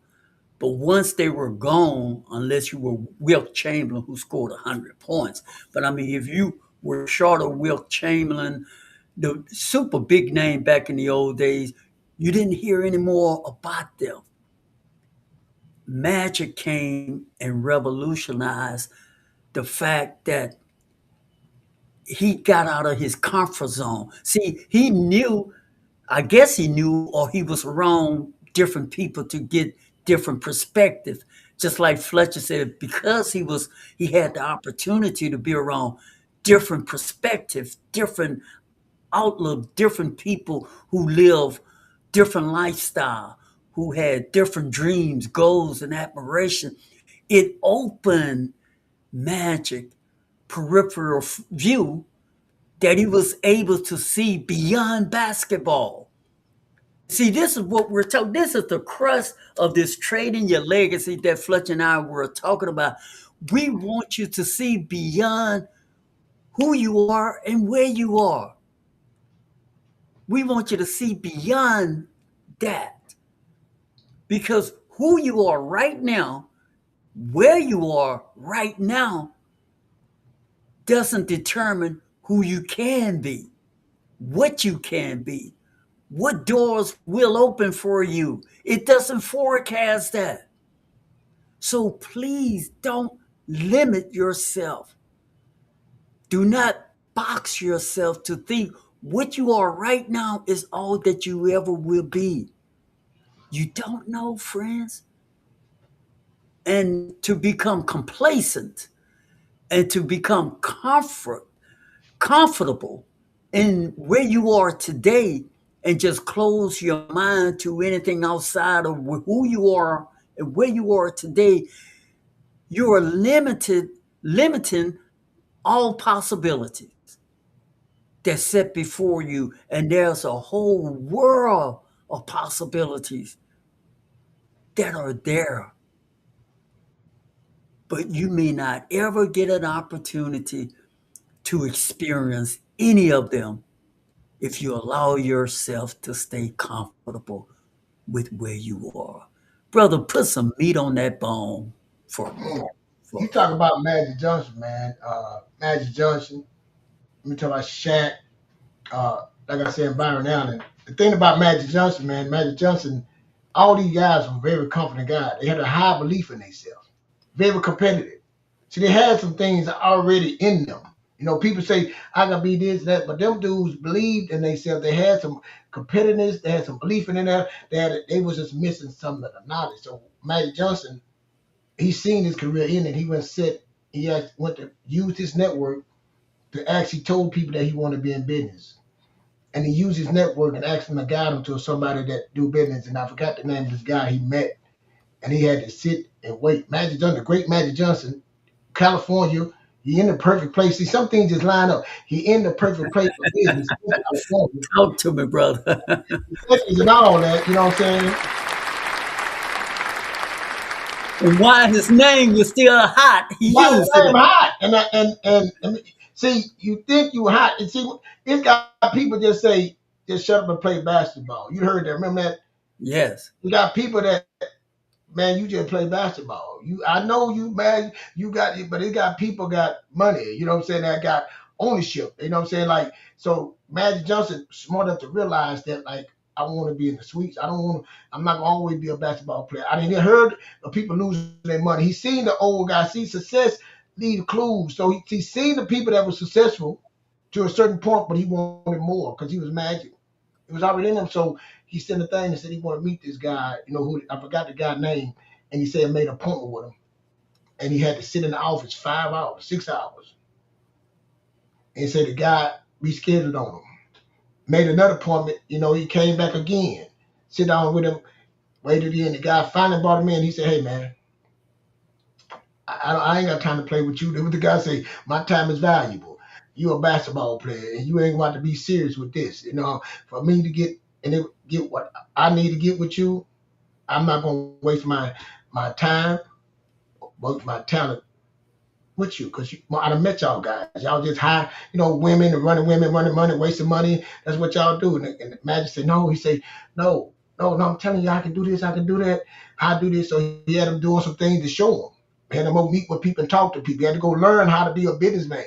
But once they were gone, unless you were Wilt Chamberlain, who scored 100 points. But I mean, if you were short of Wilt Chamberlain, the super big name back in the old days, you didn't hear any more about them. Magic came and revolutionized the fact that he got out of his comfort zone. See, he knew, I guess he knew, or he was around different people to get different perspective. Just like Fletcher said, because he had the opportunity to be around different perspective, different outlook, different people who live different lifestyle, who had different dreams, goals, and admiration. It opened Magic peripheral view that he was able to see beyond basketball. See, this is what we're talking. This is the crust of this trading your legacy that Fletcher and I were talking about. We want you to see beyond who you are and where you are. We want you to see beyond that, because who you are right now, where you are right now, doesn't determine who you can be, what you can be, what doors will open for you. It doesn't forecast that. So please don't limit yourself. Do not box yourself to think what you are right now is all that you ever will be. You don't know, friends. And to become complacent and to become comfortable in where you are today and just close your mind to anything outside of who you are and where you are today, you are limiting all possibilities that's set before you. And there's a whole world of possibilities that are there. But you may not ever get an opportunity to experience any of them if you allow yourself to stay comfortable with where you are. Brother, put some meat on that bone for me. You talk about Magic Johnson, man. Magic Johnson. Let me talk about Shaq. Like I said, Byron Allen. The thing about Magic Johnson, man, Magic Johnson, all these guys were very confident guys. They had a high belief in themselves, very competitive. See, they had some things already in them. People say, I gotta be this, that, but them dudes believed in themselves. They had some competitiveness, they had some belief in there. They was just missing some of the knowledge. So Magic Johnson, he seen his career in it. He went to use his network to actually told people that he wanted to be in business. And he used his network and asked him to guide him to somebody that do business. And I forgot the name of this guy he met. And he had to sit and wait. Magic Johnson, the great Magic Johnson, California, he in the perfect place. See, some things just line up. He in the perfect place for business in California. Talk to me, brother. And all that, you know what I'm saying? And why his name was still hot, he Why used the name it. hot? And see, you think you hot, and see, it's got people just say, just shut up and play basketball. You heard that? Remember that? Yes. You got people that, man, you just play basketball. I know you, man, you got it, but it got people got money, you know what I'm saying, that got ownership, you know what I'm saying? Like, so Magic Johnson smart enough to realize that, like, I want to be in the suites. I'm not gonna always be a basketball player. I didn't heard of people losing their money. He's seen the old guy, see success leave clues. So he's seen the people that were successful to a certain point, but he wanted more because he was Magic. It was already in him. So he sent a thing and said he wanted to meet this guy, who I forgot the guy's name, and he said made an appointment with him. And he had to sit in the office 5 hours, 6 hours. And he said the guy rescheduled on him. Made another appointment, he came back again. Sit down with him, waited in. The guy finally brought him in. He said, hey man, I ain't got time to play with you. What the guy say, my time is valuable. You a basketball player and you ain't about to be serious with this. For me to get what I need to get with you, I'm not gonna waste my time, both my talent with you, because I done met y'all guys. Y'all just high, women and running money, wasting money. That's what y'all do. And the Magic said, no. He said, no, no, no. I'm telling you, I can do this, I can do that. I do this. So he had him doing some things to show him. He had him go meet with people and talk to people. He had to go learn how to be a businessman.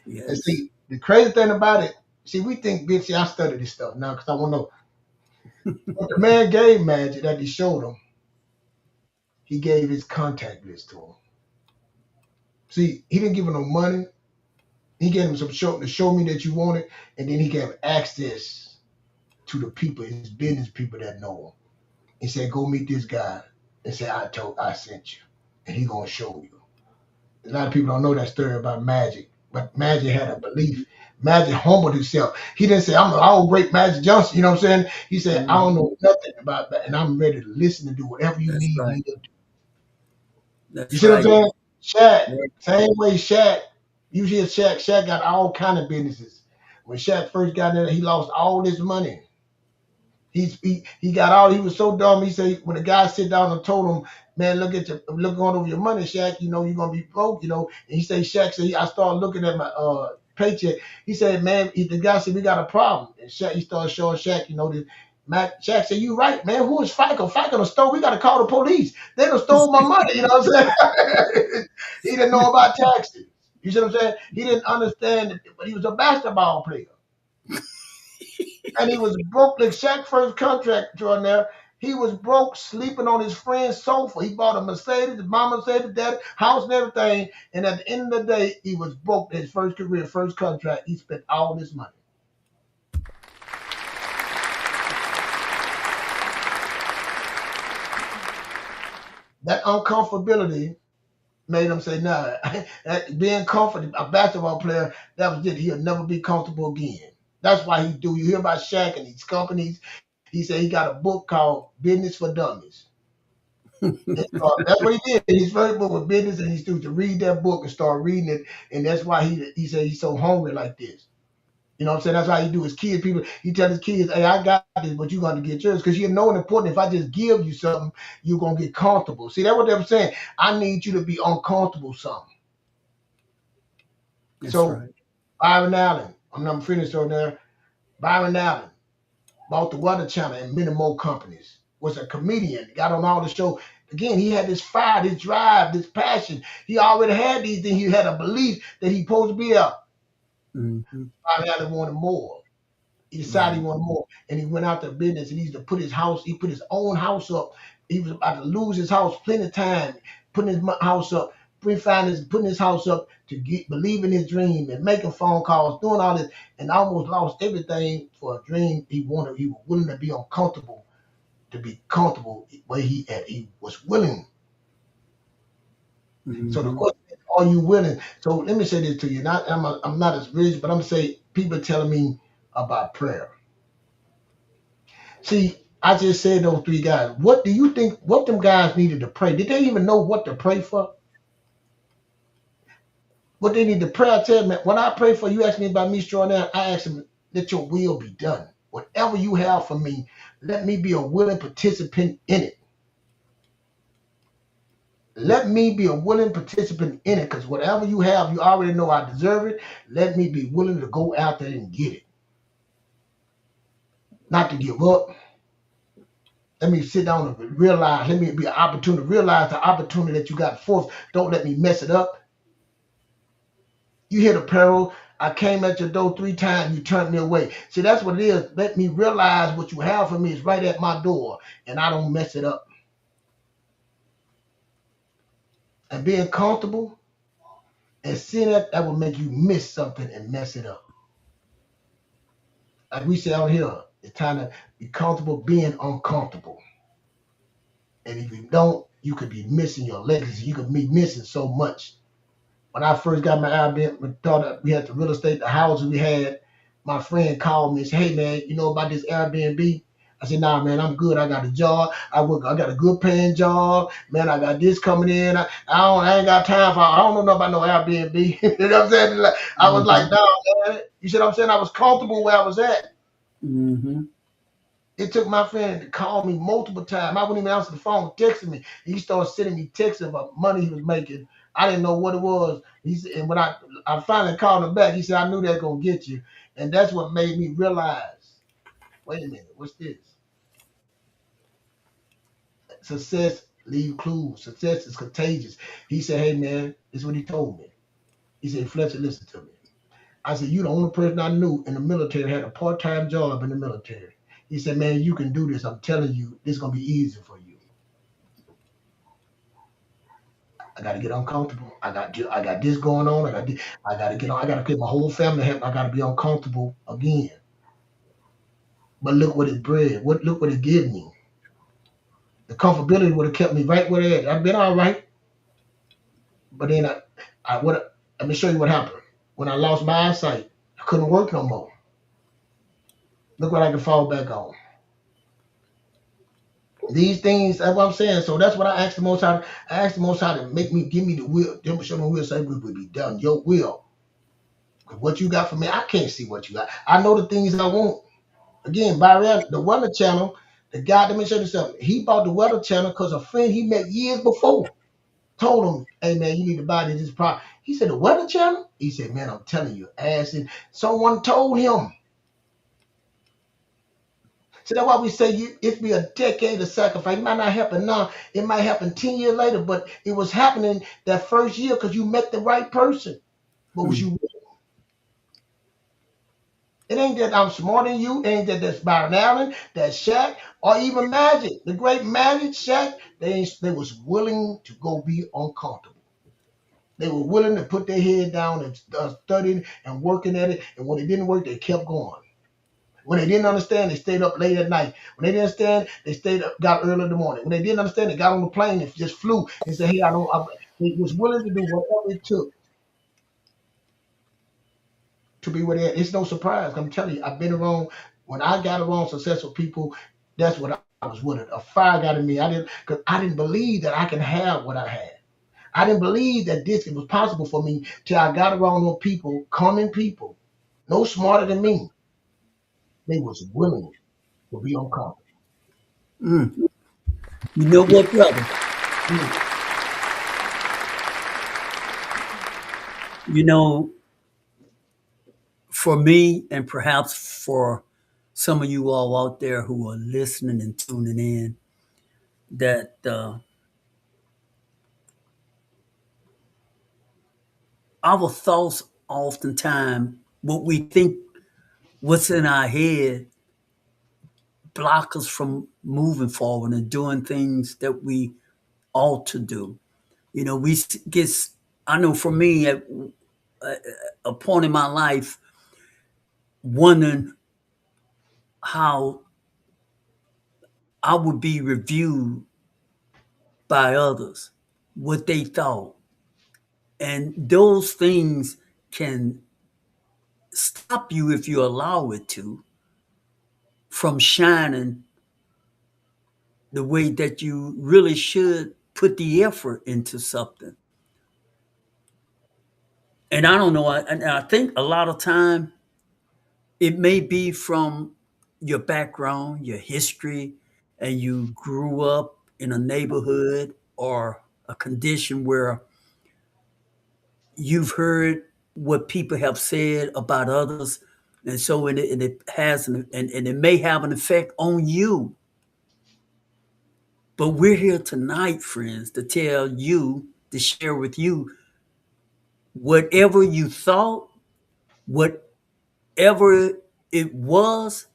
And Yes. see, the crazy thing about it, see, we think, bitch, see, I study this stuff now because I want to know. What the man gave Magic that he showed him, he gave his contact list to him. See, he didn't give him no money. He gave him some show to show me that you want it, and then he gave access to the people, his business people that know him. He said, "Go meet this guy," and say, I sent you, and he gonna show you." A lot of people don't know that story about Magic, but Magic had a belief. Magic humbled himself. He didn't say, "I'm the all great Magic Johnson." You know what I'm saying? He said, "I don't know nothing about that, and I'm ready to listen and do whatever you That's need right. me to do." You That's see what I'm right. saying? Shaq, Right. same way Shaq. You hear Shaq. Shaq got all kind of businesses. When Shaq first got there, he lost all his money. He got all. He was so dumb. He said when the guy sit down and told him, "Man, look going over your money, Shaq. You're gonna be broke. And he said, Shaq said, I started looking at my paycheck. He said, man, the guy said we got a problem. And Shaq, he started showing Shaq, Shaq said, you right, man. Who is FICO? FICO done stole. We got to call the police. They done stole my money. You know what I'm saying? He didn't know about taxes. You see what I'm saying? He didn't understand it, but he was a basketball player. And he was broke. Like Shaq first contract joined there. He was broke, sleeping on his friend's sofa. He bought a Mercedes, his mama said that house and everything. And at the end of the day, he was broke. His first career, first contract, he spent all his money. That uncomfortability made him say, nah, being comfortable, a basketball player, that was it. He'll never be comfortable again. That's why he do. You hear about Shaq and these companies. He said he got a book called Business for Dummies. That's what he did. His first book was business, and he started to read that book and start reading it. And that's why he said he's so hungry like this. You know what I'm saying? That's how he do his kids. He tell his kids, hey, I got this, but you're going to get yours. Because you know it's important. If I just give you something, you're going to get comfortable. See, that's what they were saying. I need you to be uncomfortable something. That's So right. Byron Allen, I'm finished on there. Byron Allen bought the Weather Channel and many more companies. Was a comedian, got on all the show. Again, he had this fire, this drive, this passion. He already had these things. He had a belief that he supposed to be out. Mm-hmm. Byron Allen wanted more. He decided he wanted more, and he went out to business. And he used to put his house. He put his own house up. He was about to lose his house plenty of time, putting his house up, putting his house up to believe in his dream and making phone calls, doing all this, and almost lost everything for a dream he wanted. He was willing to be uncomfortable, to be comfortable where he was willing. So the Mm-hmm. question is, are you willing? So let me say this to you. I'm not as rich, but I'm saying people telling me about prayer. See, I just said those three guys. What do you think? What them guys needed to pray? Did they even know what to pray for? What they need to pray? I tell them, when I pray for you, ask me about me extraordinary. I ask them, let your will be done. Whatever you have for me, let me be a willing participant in it. Let me be a willing participant in it because whatever you have, you already know I deserve it. Let me be willing to go out there and get it, not to give up. Let me sit down and realize, let me be an opportunity, realize the opportunity that you got forced. Don't let me mess it up. You hit a peril. I came at your door 3 times, you turned me away. See, that's what it is. Let me realize what you have for me is right at my door, and I don't mess it up. And being comfortable and seeing that will make you miss something and mess it up. Like we say out here, it's time to be comfortable being uncomfortable. And if you don't, you could be missing your legacy. You could be missing so much. When I first got my Airbnb, we thought that we had the real estate, the houses we had. My friend called me and said, "Hey man, you know about this Airbnb?" I said, "Nah, man, I'm good. I got a job. I got a good paying job. Man, I got this coming in. I ain't got time for. I don't know nothing about no Airbnb." You know what I'm saying? Like, I was like, Mm-hmm. "Nah, man." You see what I'm saying? I was comfortable where I was at. Mm-hmm. It took my friend to call me multiple times. I wouldn't even answer the phone, texting me. He started sending me texts about money he was making. I didn't know what it was. He said, and when I finally called him back, he said, "I knew they're gonna get you." And that's what made me realize, wait a minute, what's this? Success leave clues. Success is contagious. He said, "Hey man," this is what he told me. He said, "Fletcher, listen to me." I said, "You the only person I knew in the military had a part-time job in the military." He said, "Man, you can do this. I'm telling you, this is gonna be easy for you." I got to get uncomfortable. I got this going on. I got to get on. I got to get my whole family help. I got to be uncomfortable again. But look what it bred. Look what it gave me. The comfortability would have kept me right where it. I've been all right. But then I would. Let me show you what happened. When I lost my eyesight, I couldn't work no more. Look what I can fall back on. These things, that's what I'm saying. So that's what I asked the Most High. I asked the Most High to give me the will. Demonstrate my will, say it will be done. Your will. 'Cause what you got for me, I can't see what you got. I know the things I want. Again, Byron, the Weather Channel, the guy, let me show you something. He bought the Weather Channel because a friend he met years before told him, "Hey man, you need to buy this product." He said, "The Weather Channel?" He said, "Man, I'm telling you, ass it." Someone told him. So that's why we say it be a decade of sacrifice. It might not happen now. It might happen 10 years later, but it was happening that first year because you met the right person. But was you It ain't that I'm smarter than you. It ain't that that's Byron Allen, that's Shaq, or even Magic. The great Magic, Shaq, they was willing to go be uncomfortable. They were willing to put their head down and studying and working at it. And when it didn't work, they kept going. When they didn't understand, they stayed up late at night. When they didn't understand, they stayed up, got early in the morning. When they didn't understand, they got on the plane and just flew and said, "Hey, I don't." They was willing to do whatever it took to be where they're at. It's no surprise. I'm telling you, I've been around. When I got around successful people, that's what I was with. It. A fire got in me. Because I didn't believe that I can have what I had. I didn't believe that this was possible for me till I got around those people, common people, no smarter than me. They was willing to be uncomfortable. Mm. You know what, brother? Mm. You know, for me, and perhaps for some of you all out there who are listening and tuning in, that our thoughts oftentimes, what we think, what's in our head, block us from moving forward and doing things that we ought to do. You know, we get, I know for me, at a point in my life, wondering how I would be reviewed by others, what they thought. And those things can stop you, if you allow it to, from shining the way that you really should put the effort into something. And I don't know, and I think a lot of time it may be from your background, your history, and you grew up in a neighborhood or a condition where you've heard what people have said about others, and so it has and it may have an effect on you. But we're here tonight, friends, to tell you, to share with you whatever you thought, whatever it was,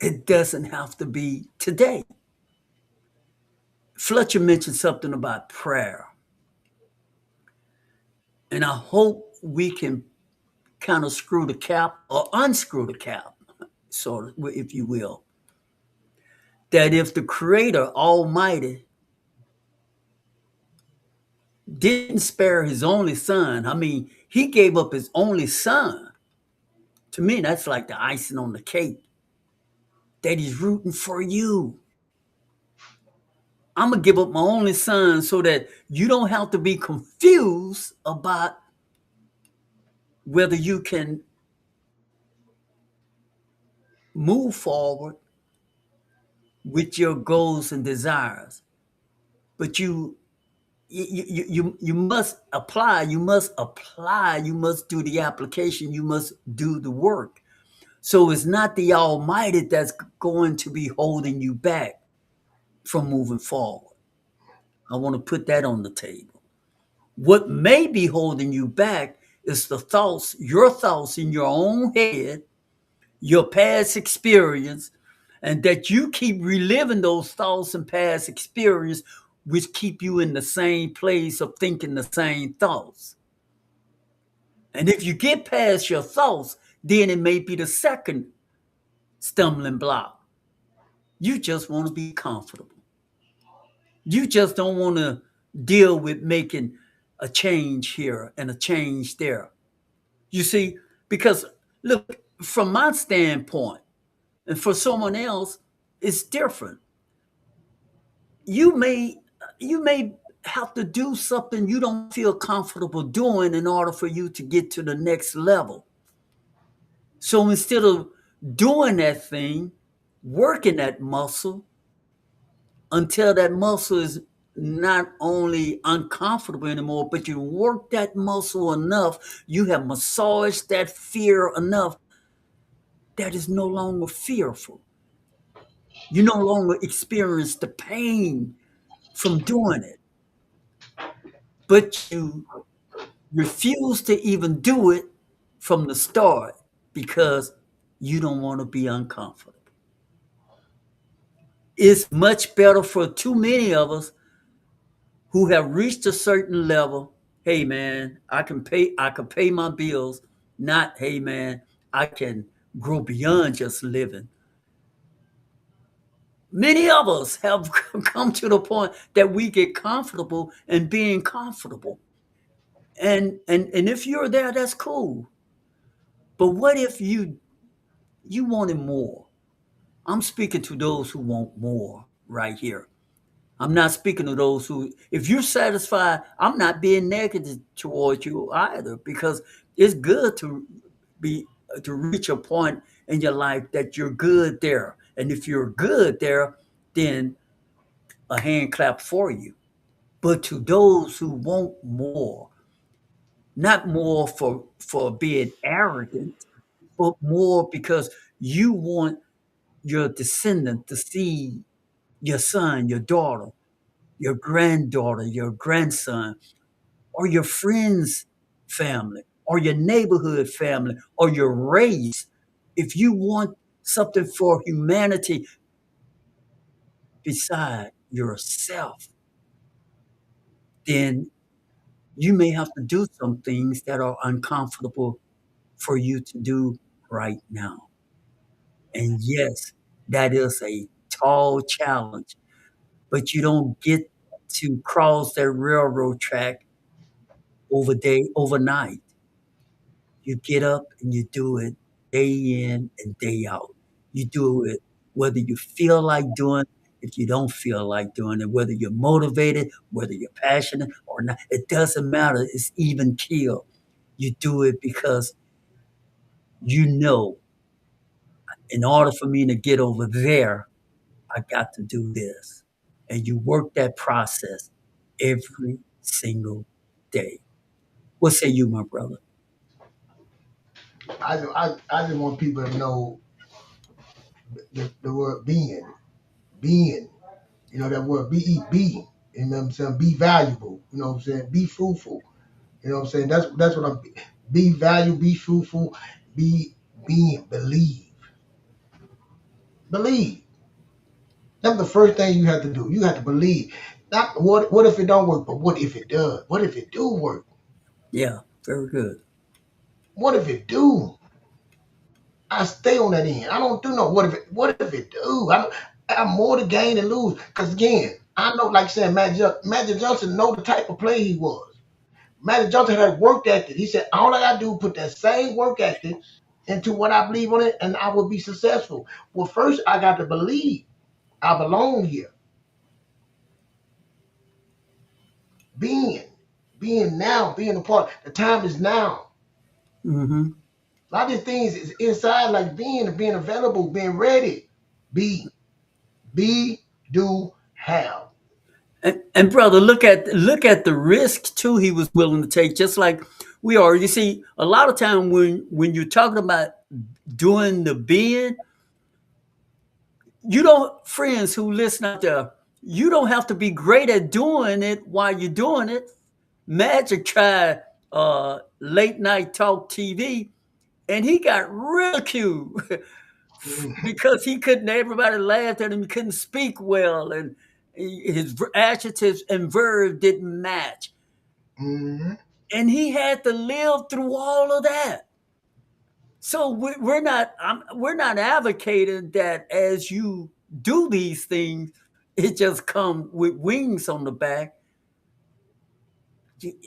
it doesn't have to be today. Fletcher mentioned something about prayer, and I hope we can kind of screw the cap or unscrew the cap, sort of, if you will. That if the Creator Almighty didn't spare his only son, I mean, he gave up his only son. To me, that's like the icing on the cake, that he's rooting for you. I'm going to give up my only son so that you don't have to be confused about whether you can move forward with your goals and desires. But you must apply, you must apply, you must do the application, you must do the work. So it's not the Almighty that's going to be holding you back from moving forward. I want to put that on the table. What may be holding you back is the thoughts, your thoughts in your own head, your past experience, and that you keep reliving those thoughts and past experience, which keep you in the same place of thinking the same thoughts. And if you get past your thoughts, then it may be the second stumbling block. You just want to be comfortable. You just don't want to deal with making a change here and a change there. You see, because look, from my standpoint, and for someone else, it's different. You may you may have to do something you don't feel comfortable doing in order for you to get to the next level. So instead of doing that thing, working that muscle until that muscle is not only uncomfortable anymore, but you work that muscle enough, you have massaged that fear enough that is no longer fearful. You no longer experience the pain from doing it, but you refuse to even do it from the start because you don't want to be uncomfortable. It's much better for too many of us who have reached a certain level. Hey man, I can pay my bills. Not, hey man, I can grow beyond just living. Many of us have come to the point that we get comfortable in being comfortable. And if you're there, that's cool. But what if you wanted more? I'm speaking to those who want more right here. I'm not speaking to those who, if you're satisfied, I'm not being negative towards you either, because it's good be to reach a point in your life that you're good there. And if you're good there, then a hand clap for you. But to those who want more, not more for being arrogant, but more because you want your descendant to see your son, your daughter, your granddaughter, your grandson, or your friend's family, or your neighborhood family, or your race. If you want something for humanity beside yourself, then you may have to do some things that are uncomfortable for you to do right now. And yes, that is a tall challenge, but you don't get to cross that railroad track overnight. You get up and you do it day in and day out. You do it whether you feel like doing, if you don't feel like doing it, whether you're motivated, whether you're passionate or not. It doesn't matter. It's even keel. You do it because you know, in order for me to get over there, I got to do this. And you work that process. every single day. What say you, my brother? I just want people to know the word being. You know that word be. You know what I'm saying? Be valuable. You know what I'm saying? Be fruitful. You know what I'm saying? That's what I'm. Be valuable. Be fruitful. Be being. Believe. That's the first thing you have to do. You have to believe. Not what if it don't work, but what if it does? What if it do work? Yeah, very good. What if it do? I stay on that end. I don't do no what if it do? I have more to gain than lose. Cause again, I know like saying Magic Johnson know the type of player he was. Magic Johnson had work ethic. He said, all I gotta do is put that same work ethic into what I believe on it, and I will be successful. Well, first I got to believe I belong here. Being, being now, being a part. The time is now. Hmm. A lot of these things is inside, like being available, being ready. Be, be, do, have. And brother, look at the risk too he was willing to take, just like we are. You see, a lot of time when you're talking about doing the being, you don't friends who listen out there, you don't have to be great at doing it while you're doing it. Magic tried late night talk TV and he got ridiculed because he couldn't. Everybody laughed at him. He couldn't speak well, and his adjectives and verbs didn't match. Mm-hmm. And he had to live through all of that. So we're not advocating that as you do these things, it just come with wings on the back.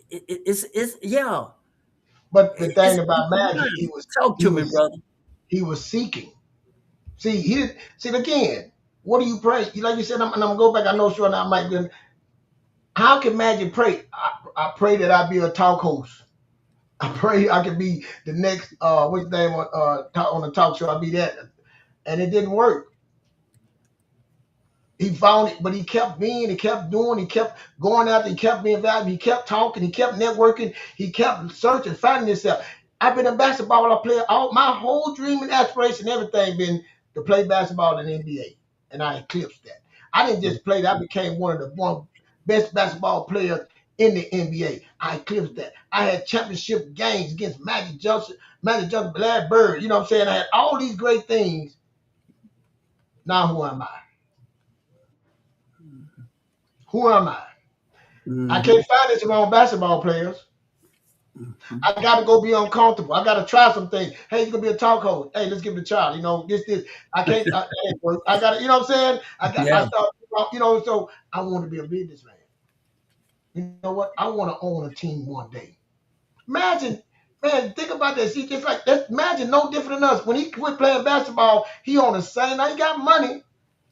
It's yeah. But the thing It's about Magic, time. Talk to me, brother. he was seeking. See, he did, see again. What do you pray? Like you said, and I'm gonna go back. I know sure now I might be. How can Magic pray? I pray that I be a talk host. I pray I could be the next what's his name on the talk show. I'll be that, and it didn't work. He found it, but he kept being, he kept doing, he kept going after, he kept being valuable, he kept talking, he kept networking, he kept searching, finding himself. I've been a basketball player all my whole dream and aspiration, everything been to play basketball in the NBA, and I eclipsed that. I didn't just play that; I became one best basketball players in the NBA. I eclipsed that. I had championship games against Magic Johnson, Larry Bird. You know what I'm saying? I had all these great things. Now who am I? Who am I? I Mhm. can't find this among basketball players. I got to go be uncomfortable. I got to try some things. Hey, you gonna be a talk host? Hey, let's give it a try. You know, this. I can't. I can't work. I got to. You know what I'm saying? I Yeah. start. You know, so I want to be a businessman. You know what? I want to own a team one day. Imagine, man. Think about this. See, just like that. Imagine no different than us. When he quit playing basketball, he on the same. Now he got money,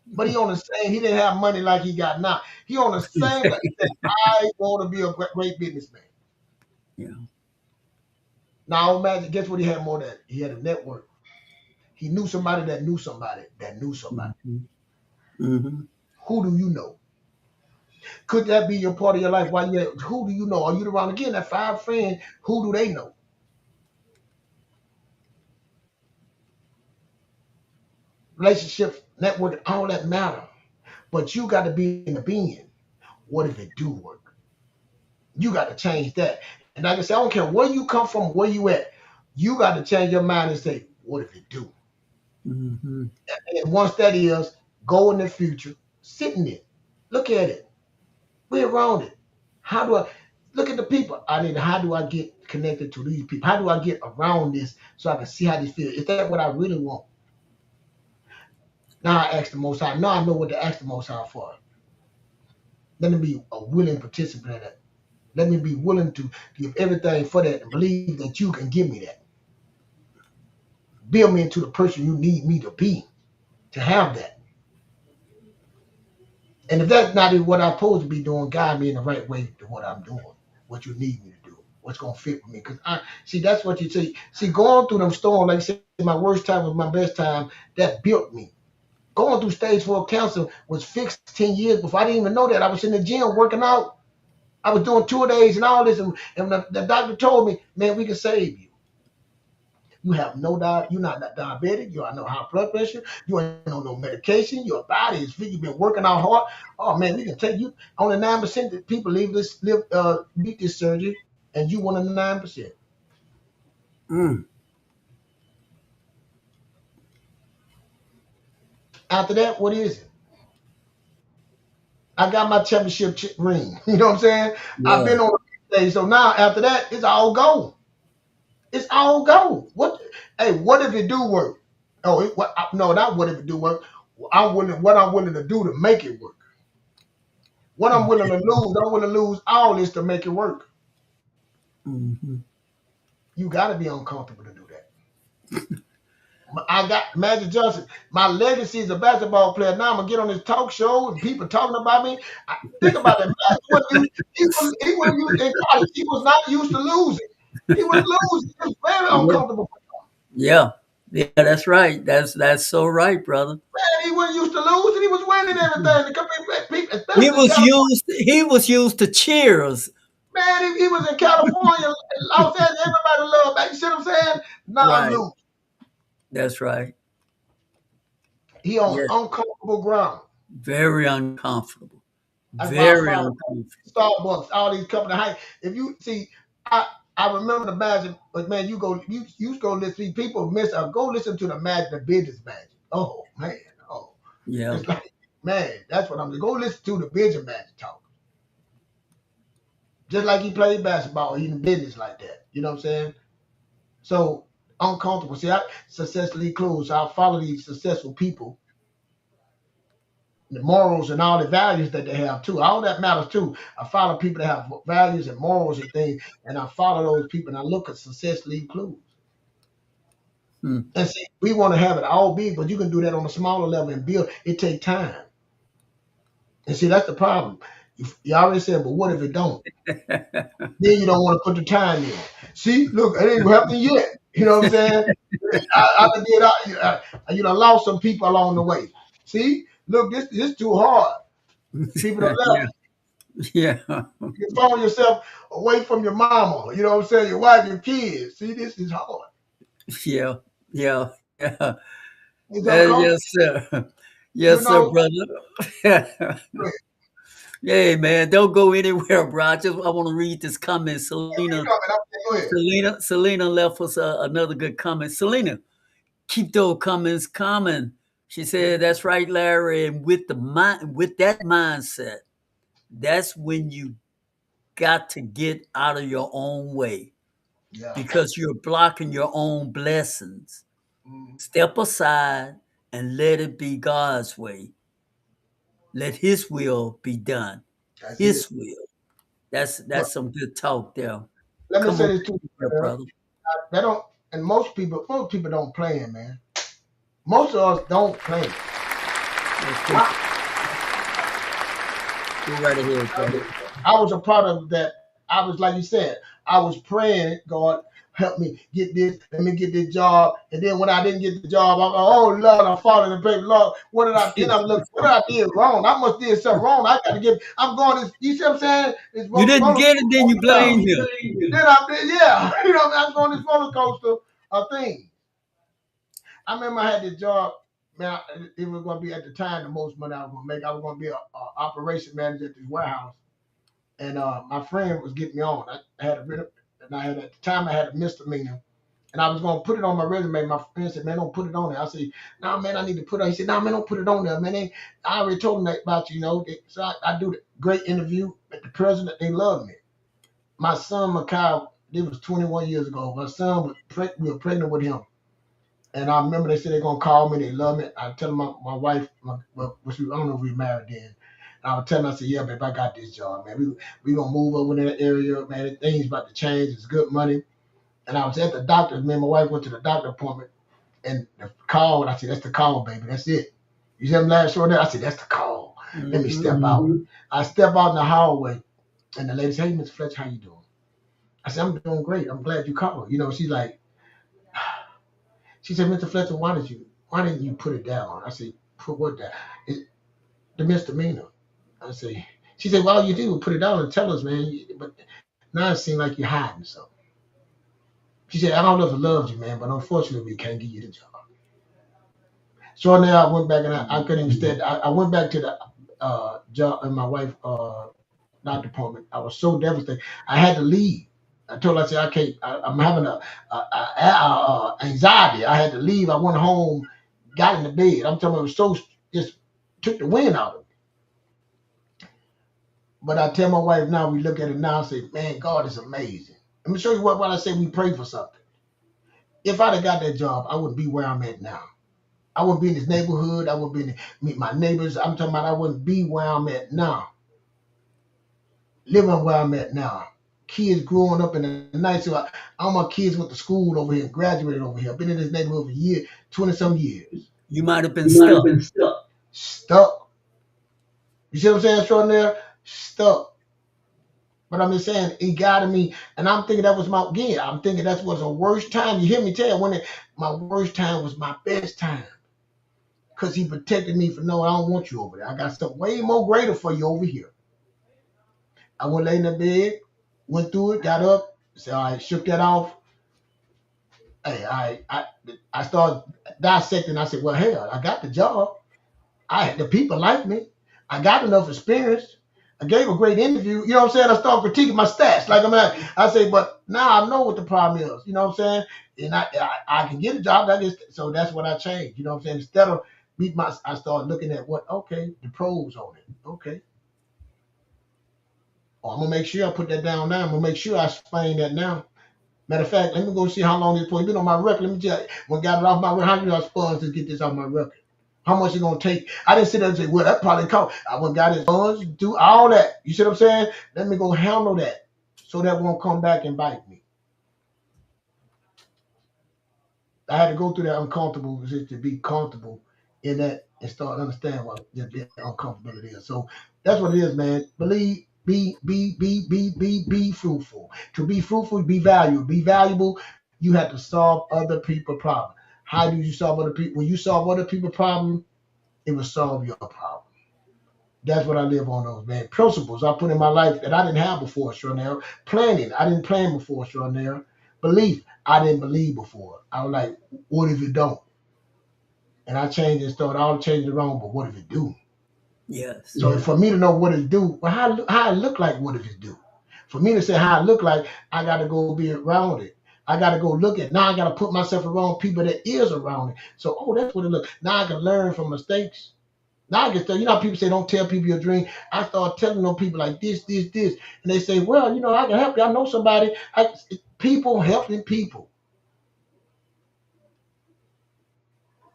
but he on the same. He didn't have money like he got now. He on the same. He said, I want to be a great businessman. Yeah. Now imagine, guess what he had more than? He had a network. He knew somebody that knew somebody that knew somebody. Mhm. Mhm. Who do you know? Could that be your part of your life? Why you who do you know? Are you around again? That five friends, who do they know? Relationships, networking, all that matter. But you got to be in the being. What if it do work? You got to change that. And like I said, I don't care where you come from, where you at. You got to change your mind and say, what if it do? Mhm. And once that is, go in the future, sit in it, look at it. We're around it. How do I look at the people? How do I get connected to these people? How do I get around this so I can see how they feel? Is that what I really want? Now I ask the Most High. Now I know what to ask the Most High for. Let me be a willing participant in that. Let me be willing to give everything for that and believe that you can give me that. Build me into the person you need me to be to have that. And if that's not what I'm supposed to be doing, guide me in the right way to what I'm doing, what you need me to do, what's gonna fit with me. Because I see that's what you see. See, going through them storms, like I said, my worst time was my best time. That built me. Going through stage 4 cancer was fixed 10 years before. I didn't even know that. I was in the gym working out. I was doing 2 days and all this, and the doctor told me, man, we can save you. You have no diet. You're not diabetic. You have no high blood pressure. You ain't on no medication. Your body is fit. You've been working out hard. Oh man, we can take you. Only 9% that people beat this surgery, and you one of the 9%. Mm. After that, what is it? I got my championship ring. You know what I'm saying? I've Yeah. been on the stage. So now after that, it's all go. It's all go. What? Hey, what if it do work? Oh, no, not what if it do work. What I'm willing to do to make it work. What I'm willing to lose, I'm willing to lose all this to make it work. Mm-hmm. You got to be uncomfortable to do that. I got Magic Johnson. My legacy as a basketball player. Now I'm gonna get on this talk show and people talking about me. Think about that. He was not used to losing. He was losing. He was very Yeah. uncomfortable. Yeah. Yeah, that's right. That's so right, brother. Man, he wasn't used to losing. He was winning everything. The people, He especially in was California. used to cheers. Man, he was in California, Los Angeles. Everybody loved that. You see what I'm saying? Now I'm Right. losing. That's right. He on Yeah. uncomfortable ground. Very uncomfortable. That's why I Very follow uncomfortable. Starbucks, all these companies. Hey, if you see, I remember the magic, but man, you go listen. People miss. Go listen to the business magic. Oh man, oh, Yeah. it's like man, that's what I'm. Go listen to the business magic talk. Just like he played basketball, he in business like that. You know what I'm saying? So uncomfortable. See, I successfully close. I follow these successful people, the morals and all the values that they have too. All that matters too. I follow people that have values and morals and things, and I follow those people and I look at success lead clues. Hmm. And see, we want to have it all big, but you can do that on a smaller level and build. It takes time. And see, that's the problem. You already said, but what if it don't? Then you don't want to put the time in. See, look, it ain't happening yet. You know what I'm saying? You know, lost some people along the way. See, look, this too hard. People don't left. Yeah. Yeah. You found yourself away from your mama. You know what I'm saying? Your wife, your kids. See, this is hard. Yeah. Yeah. Yeah. It's uncomfortable. Yes, sir. You Yes, sir, know. brother. Hey, man, don't go anywhere, bro. I want to read this comment. Go ahead. Selena left us another good comment. Selena, keep those comments coming. She said, "That's right, Larry." And with that mindset, that's when you got to get out of your own way Yeah. because you're blocking your own blessings. Mhm. Step aside and let it be God's way. Let His will be done. That's it. His will. That's But some good talk there. let me Come say on, this too, there, brother. brother. They don't, and most people don't plan, man. Most of us don't plan. Let's go, I, go right ahead, brother. I was a part of that. I was like you said, I was praying, God, help me get this, let me get this job. And then when I didn't get the job, I'm like, oh Lord, I'm falling in the paper. Lord, what did I then I look, what did I did wrong? I must did something wrong. I gotta get I'm going this, you see what I'm saying? It's You didn't roller get it, then you blame coaster. him. Then I did, yeah. You know, I'm going this roller coaster of things. I remember I had this job. Man, it was going to be at the time the most money I was going to make. I was going to be a operation manager at this warehouse, and my friend was getting me on. I had a and I had at the time I had a misdemeanor, and I was going to put it on my resume. My friend said, "Man, don't put it on there." I said, "No, man, I need to put it." He said, "No, man, don't put it on there, man. I already told them that about you, you know." So I do the great interview with the president. They love me. My son, Makai, it was 21 years ago. My son we were pregnant with him. And I remember they said they're gonna call me. They love me. I tell them my wife, I don't know if we were married then. And I would tell them, I said, "Yeah, babe, I got this job, man. We gonna move over in that area, man. Things about to change. It's good money." And I was at the doctor. Me and my wife went to the doctor appointment, and the call. And I said, "That's the call, baby. That's it." You see them last short there? I said, "That's the call. Let me step out." I step out in the hallway, and the lady said, "Hey, Mr. Fletcher, how you doing?" I said, "I'm doing great. I'm glad you called." You know, she's like. She said, "Mr. Fletcher, why didn't you put it down?" I said, "Put what down?" The misdemeanor. I say, She said, well, all you do is put it down and tell us, man. But now it seems like you're hiding something. She said, I don't know if I loved you, man, but unfortunately, we can't give you the job. So now I went back and I couldn't even stay. I went back to the job and my wife, not department. I was so devastated. I had to leave. I told her, I said, I can't, I'm having anxiety. I had to leave. I went home, got in the bed. I'm telling you, it was so, just took the wind out of me. But I tell my wife now, we look at it now and say, man, God is amazing. Let me show you what I say we pray for something. If I'd have got that job, I wouldn't be where I'm at now. I wouldn't be in this neighborhood. I wouldn't be meet my neighbors. I'm talking about I wouldn't be where I'm at now. Living where I'm at now. Kids growing up in the night. So all my kids went to school over here, graduated over here. I've been in this neighborhood for years, 20-some years. You might have been stuck. Stuck. You see what I'm saying, extraordinary? Stuck. But I'm just saying, he guided me, and I'm thinking that was I'm thinking that was the worst time. You hear me tell you, my worst time was my best time. Because he protected me from, no, I don't want you over there. I got something way more greater for you over here. I went lay in the bed, went through it, got up, said, all right, shook that off. Hey, I started dissecting. I said, well, hell, I got the job. The people like me. I got enough experience. I gave a great interview. You know what I'm saying? I started critiquing my stats. I say, but now I know what the problem is. You know what I'm saying? And I can get a job. So that's what I changed. You know what I'm saying? Instead of I started looking at the pros on it. Okay. Oh, I'm going to make sure I put that down now. I'm going to make sure I explain that now. Matter of fact, let me go see how long it's been on my record. Let me tell you, when I got it off my record, how many I spun to get this off my record? How much it's going to take? I didn't sit there and say, well, that probably cost. I went got his funds, do all that. You see what I'm saying? Let me go handle that so that won't come back and bite me. I had to go through that uncomfortable just to be comfortable in that and start understanding what the uncomfortability is. So that's what it is, man. Believe, be fruitful. To be fruitful, be valuable. Be valuable, you have to solve other people's problems. How do you solve other people? When you solve other people's problems, it will solve your problem. That's what I live on those, man. Principles I put in my life that I didn't have before, extraordinary. Planning, I didn't plan before, extraordinary. Belief, I didn't believe before. I was like, what if it don't? And I changed and started all changing it wrong, but what if it do? Yes. So for me to know what it do, well, how I look like, what if it do? For me to say how I look like, I got to go be around it. I got to go look at. Now I got to put myself around people that is around it. So, that's what it looks. Now I can learn from mistakes. Now I can tell. You know how people say don't tell people your dream. I start telling them people like this, and they say, well, I can help you. I know somebody. People helping people.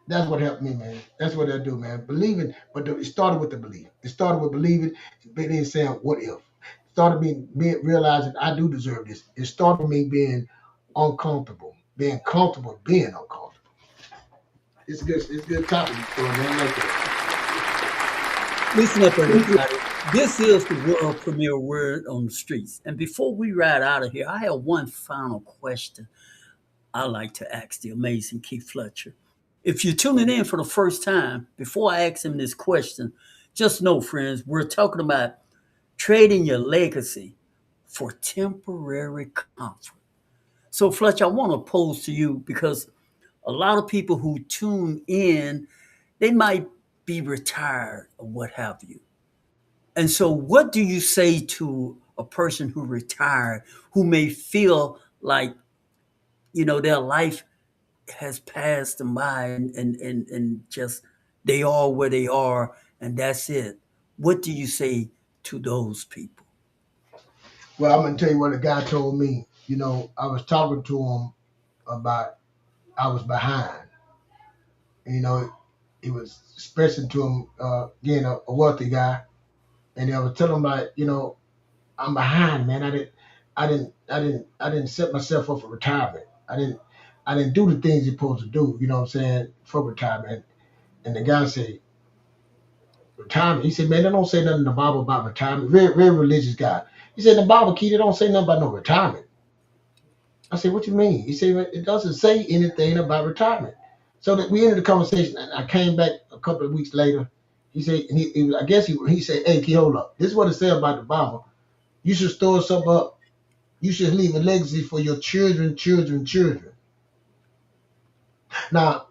That's what helped me, man. That's what they do, man. Believing, but it started with the belief. It started with believing, but then saying, what if? It started being realizing I do deserve this. It started with me being uncomfortable, being comfortable, being uncomfortable. It's good topic, man. I like that. Listen up, everybody. This is the world premiere Word on the Streets. And before we ride out of here, I have one final question I like to ask the amazing Keith Fletcher. If you're tuning in for the first time, before I ask him this question, just know, friends, we're talking about trading your legacy for temporary comfort. So, Fletcher, I want to pose to you because a lot of people who tune in, they might be retired or what have you. And so, what do you say to a person who retired who may feel like, their life has passed them by and just they are where they are and that's it? What do you say to those people? Well, I'm gonna tell you what a guy told me. I was talking to him about I was behind. He was expressing to him being a wealthy guy, and I was telling him like, I'm behind, man. I didn't set myself up for retirement. I didn't do the things you're supposed to do. You know what I'm saying, for retirement. And the guy said, retirement. He said, man, they don't say nothing in the Bible about retirement. Very, very religious guy. He said, in the Bible, Keith, they don't say nothing about no retirement. I said, what you mean? He said, it doesn't say anything about retirement. So that we ended the conversation, and I came back a couple of weeks later, He said, and I guess he said, hey, kid, hold up. This is what it said about the Bible. You should store something up. You should leave a legacy for your children, children, children. Now,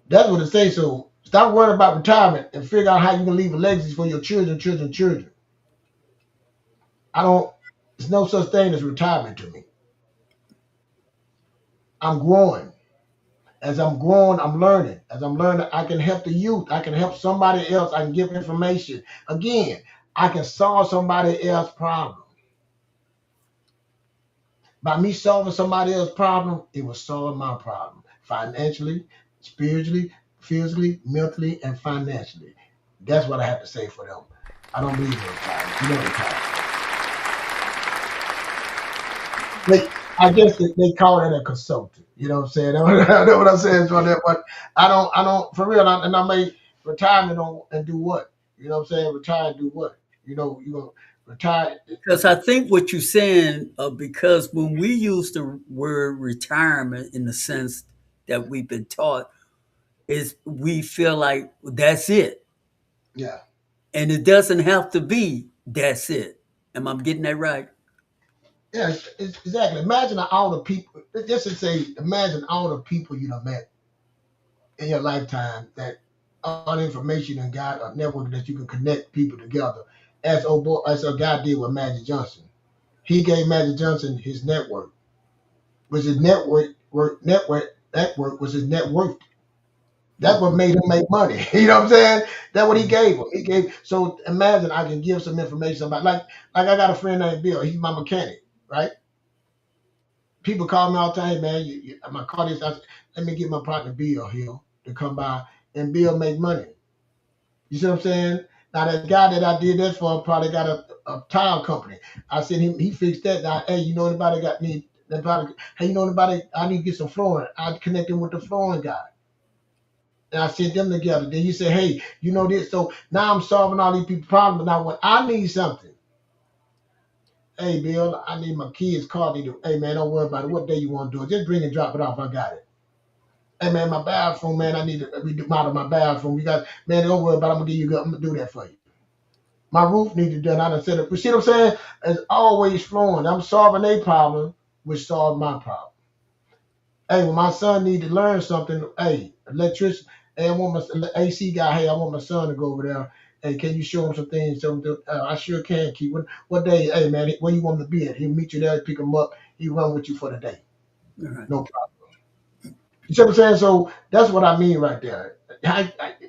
that's what it says. So stop worrying about retirement and figure out how you can leave a legacy for your children, children, children. There's no such thing as retirement to me. I'm growing. As I'm growing, I'm learning. As I'm learning, I can help the youth. I can help somebody else. I can give information. Again, I can solve somebody else's problem. By me solving somebody else's problem, it will solve my problem. Financially, spiritually, physically, mentally, and financially. That's what I have to say for them. I don't believe in retirement. You know retirement. I guess they call it a consultant. You know what I'm saying? I know what I'm saying for that, but I don't for real. And I may retirement on and do what? You know what I'm saying? Retire and do what? You know, you gonna retire. Because I think what you're saying, because when we use the word retirement in the sense that we've been taught, is we feel like that's it. Yeah. And it doesn't have to be that's it. Am I getting that right? Yeah, exactly. Imagine all the people. Just to say, imagine all the people you have met in your lifetime that all the information and got a network that you can connect people together. As a guy did with Magic Johnson, he gave Magic Johnson his network. Was his network was his net worth. That's what made him make money. You know what I'm saying? That's what he gave him. So imagine I can give some information about like I got a friend named Bill. He's my mechanic, right? People call me all the time, hey, man, my car is. Let me get my partner Bill here to come by, and Bill make money. You see what I'm saying? Now that guy that I did that for probably got a tile company. I said he fixed that. Now, hey, you know anybody got need? Hey, you know anybody? I need to get some flooring. I connect him with the flooring guy, and I sent them together. Then you say, hey, you know this. So now I'm solving all these people's problems. Now when I need something. Hey, Bill, I need my kids' car. Hey, man, don't worry about it. What day you want to do it? Just bring and drop it off. I got it. Hey, man, my bathroom, man, I need to remodel my bathroom. Man, don't worry about it. I'm going to do that for you. My roof needs to be done. I done set up. You see what I'm saying? It's always flowing. I'm solving a problem, which solves my problem. Hey, when my son need to learn something, hey, electrician, hey, I want my AC guy, hey, I want my son to go over there. Hey, can you show him some things? I sure can, Keith. What day? Hey, man, where you want him to be at? He'll meet you there, pick him up. He run with you for the day. Right. No problem. You see what I'm saying? So that's what I mean right there.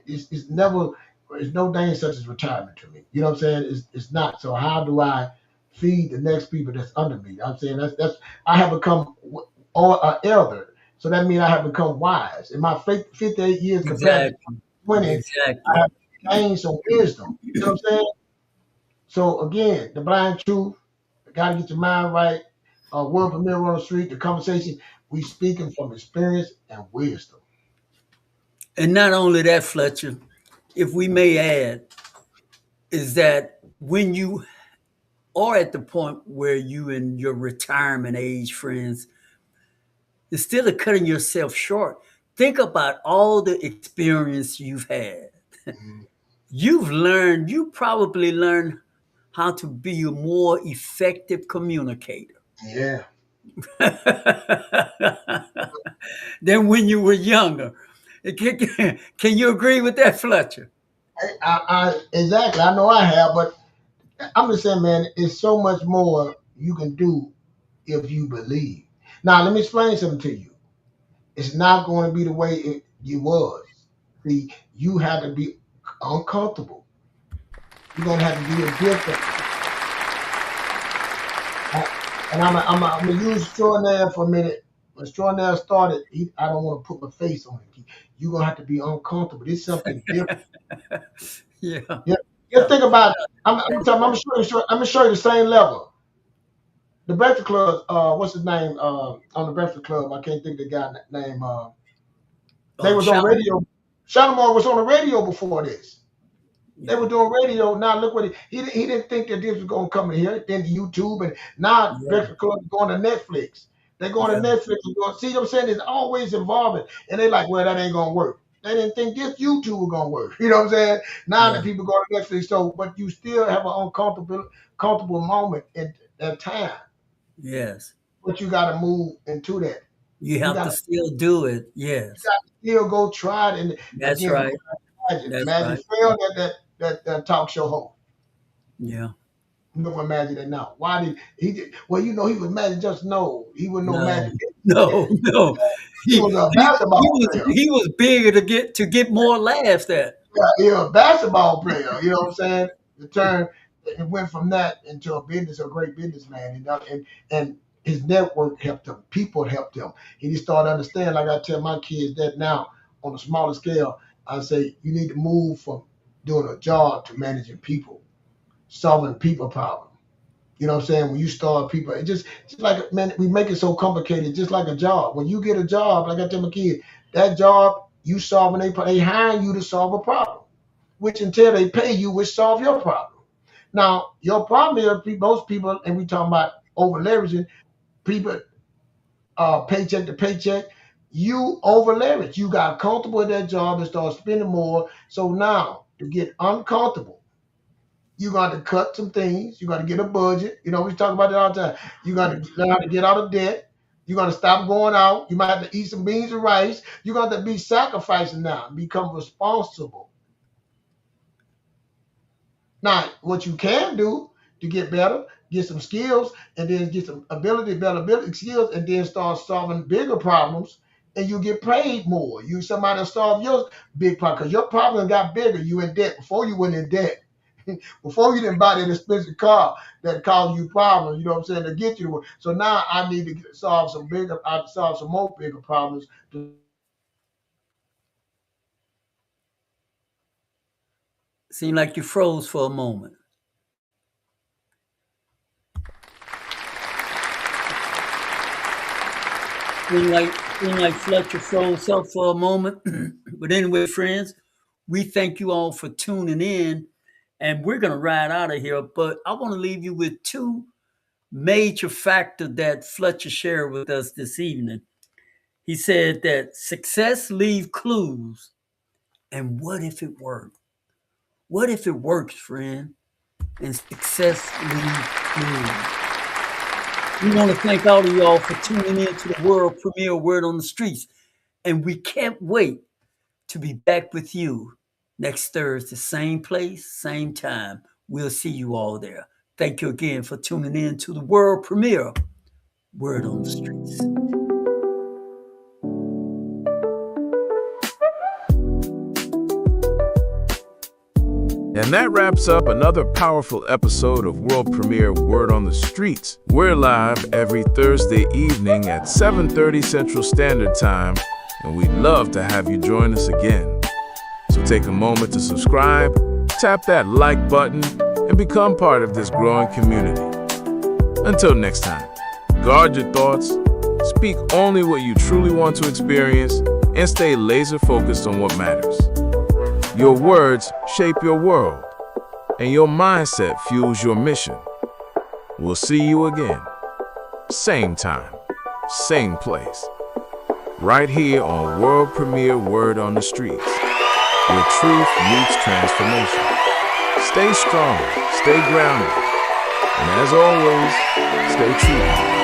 It's never, there's no thing such as retirement to me. You know what I'm saying? It's not. So how do I feed the next people that's under me? I'm saying that's I have become elder. So that means I have become wise. In my 58 years compared to 20, Exactly. I have gained some wisdom. You know what I'm saying? So again, the blind truth, got to get your mind right. Word premiere on the street, the conversation, we speaking from experience and wisdom. And not only that, Fletcher, if we may add, is that when you are at the point where you in your retirement age, friends, instead of cutting yourself short, think about all the experience you've had. You probably learned how to be a more effective communicator Yeah. than when you were younger. Can you agree with that, Fletcher? Exactly. I know I have, but I'm just saying, man, it's so much more you can do if you believe. Now, let me explain something to you. It's not going to be the way you was. See, you have to be uncomfortable. You're going to have to be a different. And I'm going to use extraordinary for a minute. When extraordinary started, I don't want to put my face on it. You're going to have to be uncomfortable. This is something different. Yeah. Yeah. Just think about it. I'm going to show you the same level. The Breakfast Club, what's his name? On the Breakfast Club, I can't think of the guy's name. They was on radio. Shalimar was on the radio before this. They were doing radio. Now look what he didn't think that this was gonna come in here. Then to YouTube, and now Breakfast Club is going to Netflix. They're going to Netflix and going. See what I'm saying? It's always evolving, and they like, well, that ain't gonna work. They didn't think this YouTube was gonna work. You know what I'm saying? Now Yeah. that people go to Netflix, so but you still have an uncomfortable moment at that time. Yes. But you got to move into that. You You have got to to still do it. Yes. still go try it. And That's again, right. go back to Magic. That's Magic right. failed at that talk show host. Yeah. Look for Magic that now. Why did he? Well, you know, he was Magic. Just no, he was no No. Magic. No. No. He was a basketball player. He was bigger to get more laughs at. Yeah, he was a basketball player. You know what I'm saying? The turn it went from that into a great businessman, and his network helped him. People helped him. He just started to understand. Like I tell my kids that now on a smaller scale, I say you need to move from doing a job to managing people, solving people problems. You know what I'm saying? When you start people, it's like, man, we make it so complicated, just like a job. When you get a job, like I tell my kids, that job you solving they hire you to solve a problem, which until they pay you, which solve your problem. Now, your problem is most people, and we talking about over leveraging people, paycheck to paycheck. You over leverage. You got comfortable at that job and start spending more. So now to get uncomfortable, you got to cut some things. You got to get a budget. You know, we talk about that all the time. You got to learn how to get out of debt. You got to stop going out. You might have to eat some beans and rice. You got to be sacrificing now, become responsible. Now, what you can do to get better, get some skills, and then get some better skills, and then start solving bigger problems, and you get paid more. You somebody to solve your big problem because your problem got bigger. You in debt before you went in debt. Before you didn't buy that expensive car that caused you problems, you know what I'm saying, to get you to work. So now I need to solve some more bigger problems. Seemed like you froze for a moment. Seemed like Fletcher froze up for a moment. But anyway, friends, we thank you all for tuning in, and we're gonna ride out of here. But I want to leave you with two major factors that Fletcher shared with us this evening. He said that success leaves clues, and what if it worked? What if it works, friend? And success leaves clues. We want to thank all of y'all for tuning in to the world premiere Word on the Streets. And we can't wait to be back with you next Thursday, same place, same time. We'll see you all there. Thank you again for tuning in to the world premiere Word on the Streets. And that wraps up another powerful episode of World Premiere Word on the Streets. We're live every Thursday evening at 7:30 Central Standard Time, and we'd love to have you join us again. So take a moment to subscribe, tap that like button, and become part of this growing community. Until next time, guard your thoughts, speak only what you truly want to experience, and stay laser focused on what matters. Your words shape your world, and your mindset fuels your mission. We'll see you again, same time, same place, right here on World Premiere Word on the Streets, where truth meets transformation. Stay strong, stay grounded, and as always, stay true.